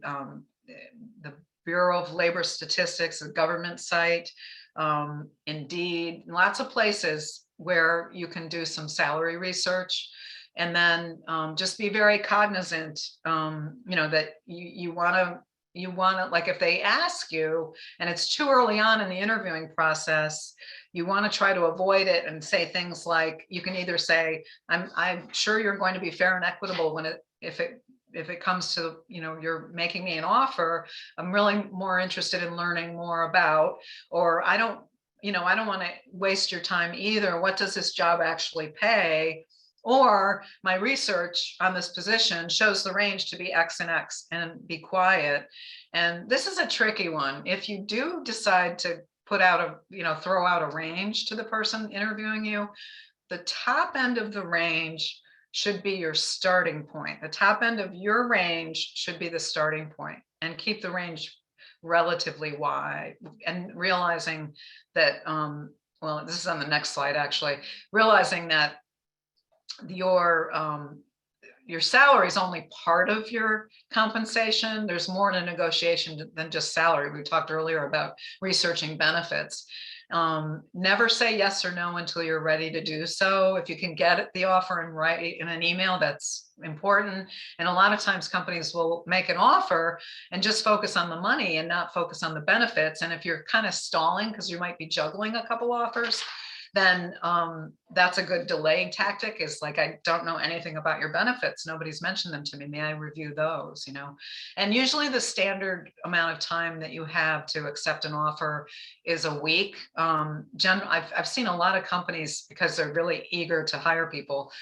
Bureau of Labor Statistics, a government site. Indeed, lots of places where you can do some salary research. And then just be very cognizant, that you want to, like, if they ask you and it's too early on in the interviewing process, you want to try to avoid it and say things like, you can either say, I'm sure you're going to be fair and equitable if it comes to, you're making me an offer, I'm really more interested in learning more about, or I don't want to waste your time either. What does this job actually pay? Or my research on this position shows the range to be X and X, and be quiet. And this is a tricky one. If you do decide to put out throw out a range to the person interviewing you, the top end of the range should be your starting point. The top end of your range should be the starting point, and keep the range relatively wide, and realizing that, well, this is on the next slide, actually, realizing that your salary is only part of your compensation. There's more to negotiation than just salary. We talked earlier about researching benefits. Never say yes or no until you're ready to do so. If you can get the offer and write in an email, that's important. And a lot of times companies will make an offer and just focus on the money and not focus on the benefits. And if you're kind of stalling because you might be juggling a couple offers, then that's a good delaying tactic, is like, I don't know anything about your benefits. Nobody's mentioned them to me. May I review those, And usually the standard amount of time that you have to accept an offer is a week. I've seen a lot of companies, because they're really eager to hire people,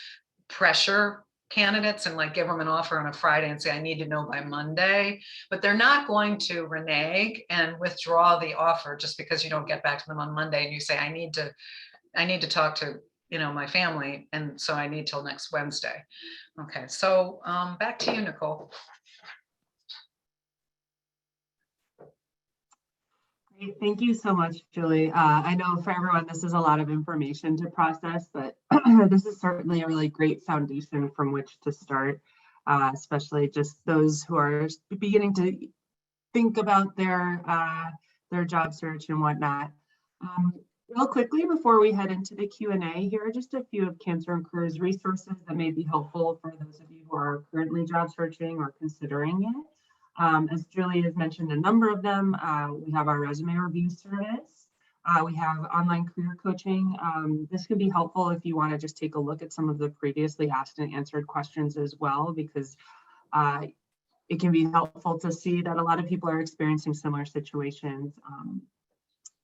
pressure candidates and give them an offer on a Friday and say, I need to know by Monday. But they're not going to renege and withdraw the offer just because you don't get back to them on Monday and you say, I need to talk to my family, and so I need till next Wednesday. Okay, so back to you, Nicole. Great. Thank you so much, Julie. I know for everyone this is a lot of information to process, but this is certainly a really great foundation from which to start, especially just those who are beginning to think about their job search and whatnot. Real quickly, before we head into the Q&A, here are just a few of Cancer and Careers resources that may be helpful for those of you who are currently job searching or considering it. As Julie has mentioned a number of them, we have our resume review service. We have online career coaching. This can be helpful if you want to just take a look at some of the previously asked and answered questions as well, because it can be helpful to see that a lot of people are experiencing similar situations.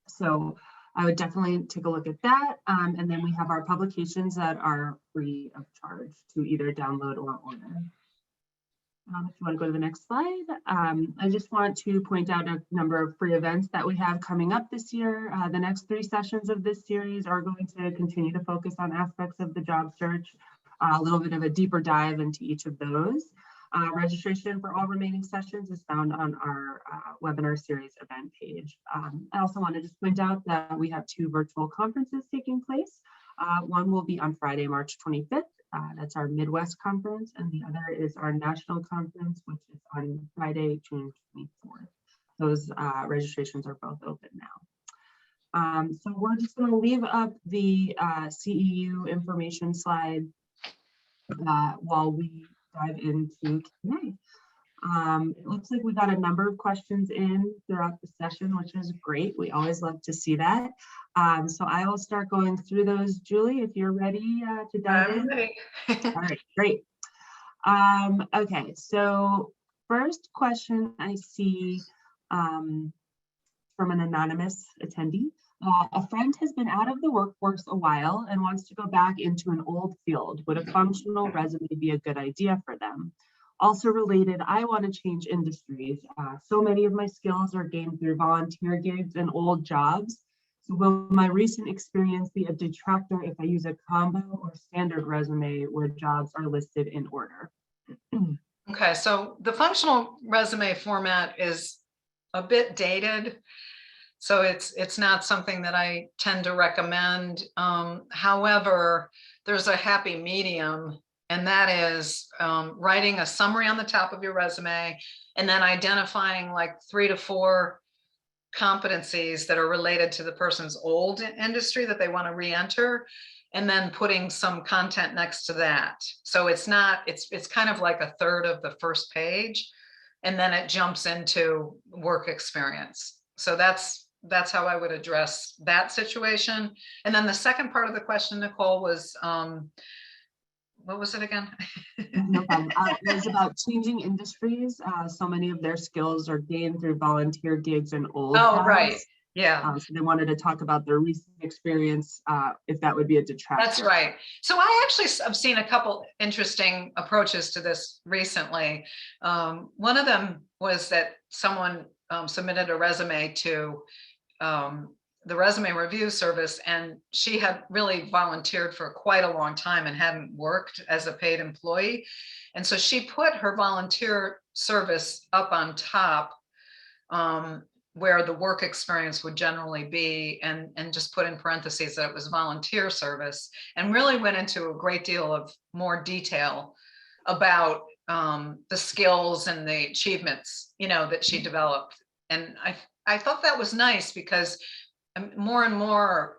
So I would definitely take a look at that. And then we have our publications that are free of charge to either download or order. If you want to go to the next slide, I just want to point out a number of free events that we have coming up this year. The next 3 sessions of this series are going to continue to focus on aspects of the job search, a little bit of a deeper dive into each of those. Registration for all remaining sessions is found on our webinar series event page. I also want to just point out that we have 2 virtual conferences taking place. One will be on Friday, March 25th, That's our Midwest conference, and the other is our national conference, which is on Friday, June 24th. Those registrations are both open now. So we're just going to leave up the CEU information slide while we dive into Q&A. It looks like we got a number of questions in throughout the session, which is great. We always love to see that. So I will start going through those. Julie, if you're ready to dive in. Ready. All right, great. Okay, so first question I see from an anonymous attendee. A friend has been out of the workforce a while and wants to go back into an old field. Would a functional resume be a good idea for them? Also related, I want to change industries. So many of my skills are gained through volunteer gigs and old jobs. So will my recent experience be a detractor if I use a combo or standard resume where jobs are listed in order? Okay, so the functional resume format is a bit dated. So it's not something that I tend to recommend. However, there's a happy medium, and that is writing a summary on the top of your resume and then identifying like 3 to 4 competencies that are related to the person's old industry that they want to re-enter, and then putting some content next to that. So it's kind of like a third of the first page, and then it jumps into work experience. So that's how I would address that situation. And then the second part of the question, Nicole, was what was it again? No problem. It was about changing industries. So many of their skills are gained through volunteer gigs and old jobs. Right. Yeah. So they wanted to talk about their recent experience, if that would be a detractor. That's right. So I actually have seen a couple interesting approaches to this recently. One of them was that someone submitted a resume to the resume review service, and she had really volunteered for quite a long time and hadn't worked as a paid employee. And so she put her volunteer service up on top, where the work experience would generally be, and just put in parentheses that it was volunteer service, and really went into a great deal of more detail about the skills and the achievements, that she developed. And I thought that was nice, because more and more,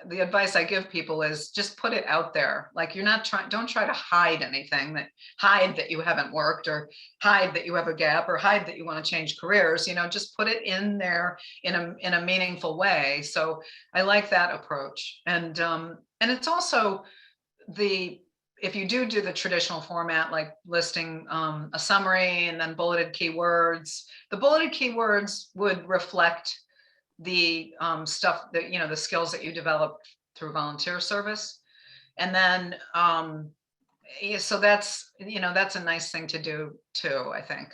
the advice I give people is just put it out there. Like, don't try to hide anything, hide that you haven't worked, or hide that you have a gap, or hide that you want to change careers. Just put it in there in a meaningful way. So I like that approach. And it's also if you do the traditional format, like listing a summary and then bulleted keywords, the bulleted keywords would reflect the stuff that, the skills that you developed through volunteer service. And then, so that's a nice thing to do too, I think.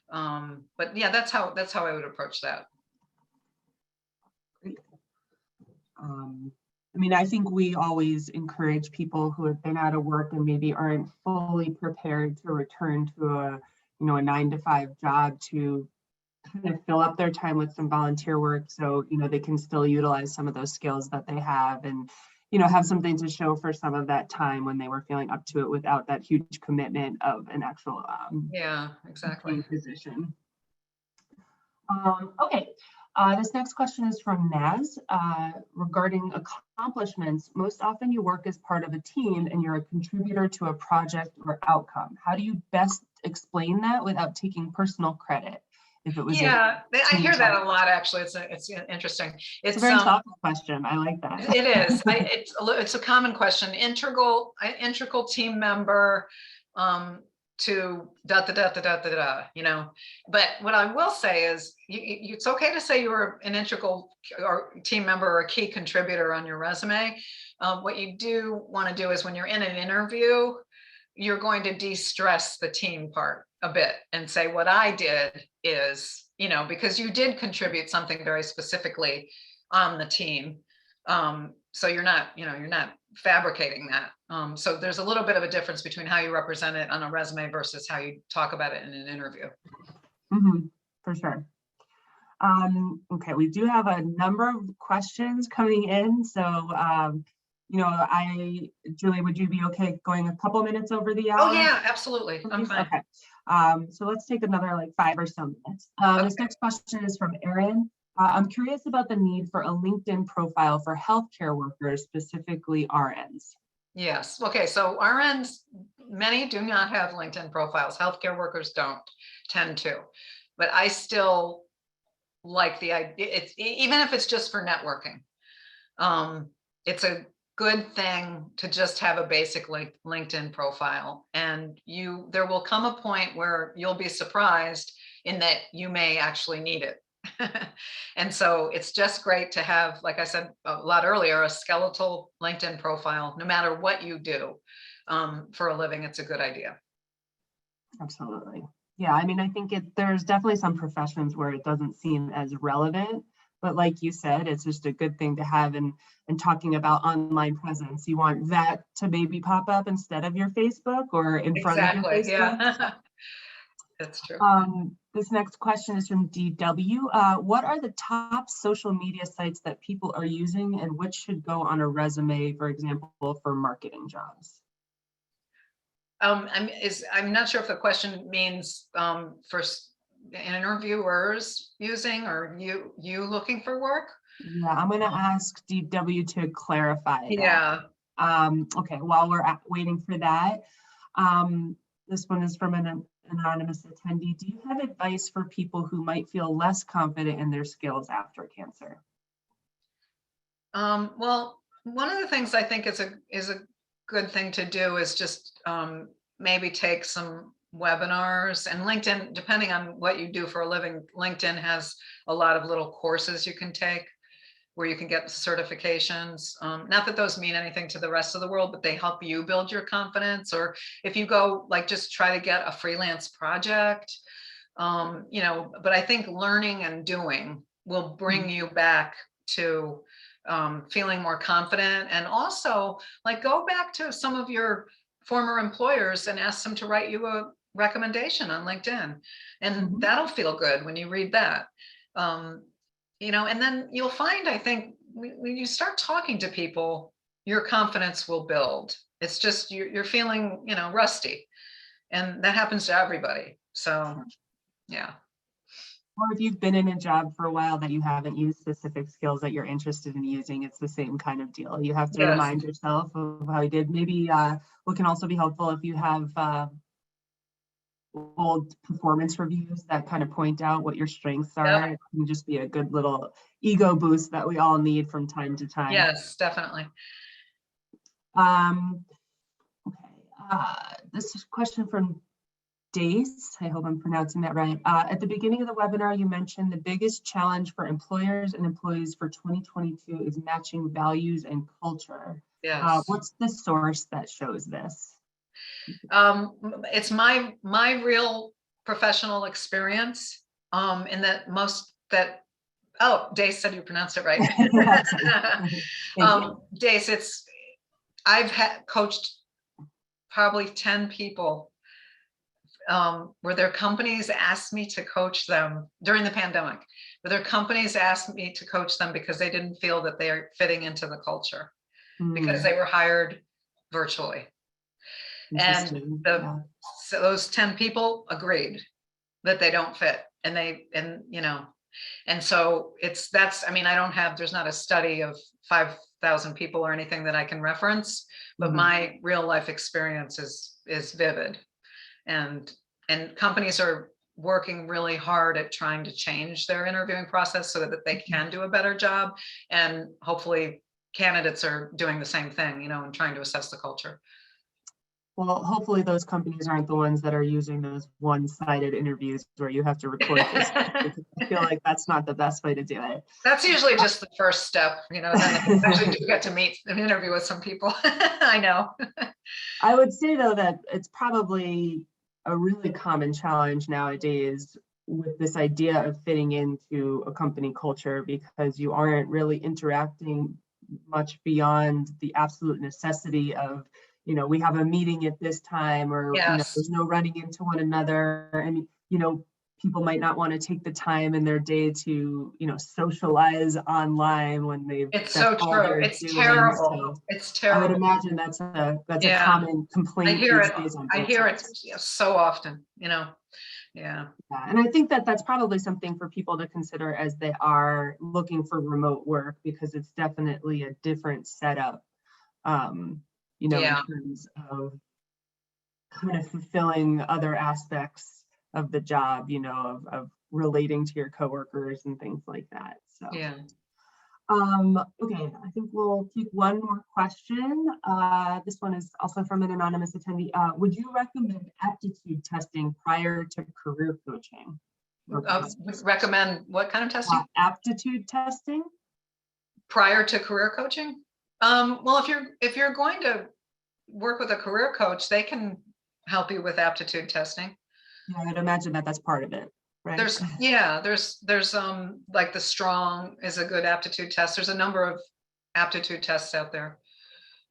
But yeah, that's how I would approach that. Great. I think we always encourage people who have been out of work and maybe aren't fully prepared to return to a 9-to-5 job to kind of fill up their time with some volunteer work, so they can still utilize some of those skills that they have, and have something to show for some of that time when they were feeling up to it without that huge commitment of an actual position. Okay. This next question is from Naz regarding accomplishments. Most often you work as part of a team and you're a contributor to a project or outcome. How do you best explain that without taking personal credit? If it was I hear that a lot, actually. It's interesting. It's a very thoughtful question. I like that. It is. It's a common question. Integral team member to But what I will say is, it's okay to say you were an integral or team member or a key contributor on your resume. What you do want to do is, when you're in an interview, you're going to de-stress the team part a bit and say, what I did is, because you did contribute something very specifically on the team. So you're not fabricating that. So there's a little bit of a difference between how you represent it on a resume versus how you talk about it in an interview. Mm-hmm, for sure. Okay, we do have a number of questions coming in. So Julie, would you be okay going a couple minutes over the Oh hour? yeah, absolutely. I'm fine. Okay. So let's take another like 5 or so minutes. Okay. This next question is from Erin. I'm curious about the need for a LinkedIn profile for healthcare workers, specifically RNs. Yes. Okay. So RNs, many do not have LinkedIn profiles. Healthcare workers don't tend to, but I still like the idea. It's even if it's just for networking. It's a good thing to just have a basic LinkedIn profile, and there will come a point where you'll be surprised in that you may actually need it. And so it's just great to have, like I said a lot earlier, a skeletal LinkedIn profile, no matter what you do for a living. It's a good idea. Absolutely. Yeah, I mean, I think there's definitely some professions where it doesn't seem as relevant, but like you said, it's just a good thing to have. And talking about online presence, you want that to maybe pop up instead of your Facebook or in front of your Exactly. Facebook. Yeah. That's true. This next question is from DW. What are the top social media sites that people are using, and which should go on a resume, for example, for marketing jobs? I'm not sure if the question means for interviewers using, or you looking for work. Yeah, I'm going to ask DW to clarify that. Yeah. Okay, while we're waiting for that, this one is from an anonymous attendee. Do you have advice for people who might feel less confident in their skills after cancer? Well, one of the things I think is a good thing to do is just maybe take some webinars. And LinkedIn, depending on what you do for a living, LinkedIn has a lot of little courses you can take where you can get certifications. Not that those mean anything to the rest of the world, but they help you build your confidence. Or if you go, like, just try to get a freelance project, but I think learning and doing will bring you back to feeling more confident. And also, like, go back to some of your former employers and ask them to write you a recommendation on LinkedIn. And that'll feel good when you read that. And then you'll find, I think, when you start talking to people, your confidence will build. It's just you're feeling, rusty, and that happens to everybody. So, yeah. Or if you've been in a job for a while that you haven't used specific skills that you're interested in using, it's the same kind of deal. You have to remind yourself of how you did. Maybe what can also be helpful if you have old performance reviews that kind of point out what your strengths are. It can just be a good little ego boost that we all need from time to time. Yes, definitely. Okay. This is a question from Dace. I hope I'm pronouncing that right. At the beginning of the webinar, you mentioned the biggest challenge for employers and employees for 2022 is matching values and culture. Yes. What's the source that shows this? It's my real professional experience. In that Dace said you pronounced it right. Dace, I've coached probably 10 people where their companies asked me to coach them during the pandemic, where their companies asked me to coach them because they didn't feel that they are fitting into the culture because they were hired virtually. And so those 10 people agreed that they don't fit, and so there's not a study of 5,000 people or anything that I can reference, but my real life experience is vivid. And companies are working really hard at trying to change their interviewing process so that they can do a better job. And hopefully candidates are doing the same thing, and trying to assess the culture. Well, hopefully those companies aren't the ones that are using those one-sided interviews where you have to record this. I feel like that's not the best way to do it. That's usually just the first step, then you actually do get to meet and interview with some people. I know. I would say, though, that it's probably a really common challenge nowadays with this idea of fitting into a company culture, because you aren't really interacting much beyond the absolute necessity of, we have a meeting at this time, or there's no running into one another. And people might not want to take the time in their day to, socialize online when It's that's so all true. they're It's doing. terrible. So It's I would terrible. imagine that's a Yeah, common I complaint hear these it. days on I both hear it sides. so often, Yeah. Yeah, and I think that that's probably something for people to consider as they are looking for remote work, because it's definitely a different setup, in Yeah. terms of kind of fulfilling other aspects of the job, of relating to your coworkers and things like that. So, Yeah. okay, I think we'll take one more question. This one is also from an anonymous attendee. Would you recommend aptitude testing prior to career coaching? Recommend what kind of testing? Aptitude testing. Prior to career coaching? Well, if you're going to work with a career coach, they can help you with aptitude testing. Yeah, I'd imagine that that's part of it, right? There's like the Strong is a good aptitude test. There's a number of aptitude tests out there,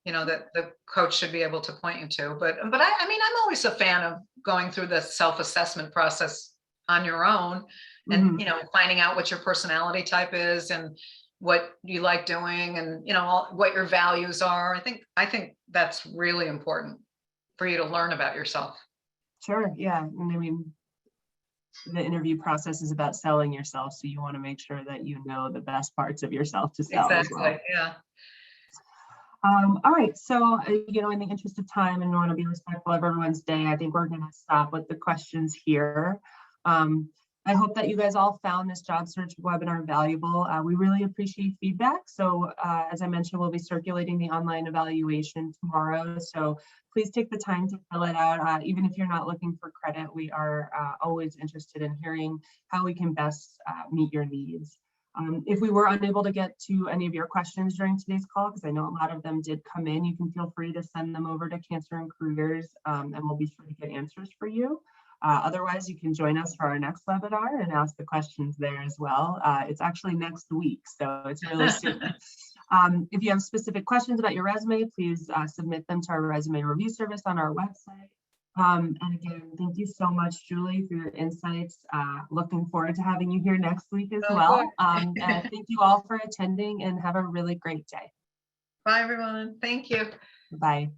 that the coach should be able to point you to. But I mean, I'm always a fan of going through the self-assessment process on your own, and finding out what your personality type is and what you like doing, and what your values are. I think that's really important for you to learn about yourself. Sure. Yeah. And I mean, the interview process is about selling yourself, so you want to make sure that you know the best parts of yourself to sell as well. Yeah. All right, so in the interest of time, and we want to be respectful of everyone's day, I think we're going to stop with the questions here. I hope that you guys all found this job search webinar valuable. We really appreciate feedback. So as I mentioned, we'll be circulating the online evaluation tomorrow. So please take the time to fill it out. Even if you're not looking for credit, we are always interested in hearing how we can best meet your needs. If we were unable to get to any of your questions during today's call, because I know a lot of them did come in, you can feel free to send them over to Cancer and Careers, and we'll be sure to get answers for you. Otherwise, you can join us for our next webinar and ask the questions there as well. It's actually next week, so it's really soon. If you have specific questions about your resume, please submit them to our resume review service on our website. And again, thank you so much, Julie, for your insights. Looking forward to having you here next week as well. And thank you all for attending, and have a really great day. Bye, everyone. Thank you. Bye.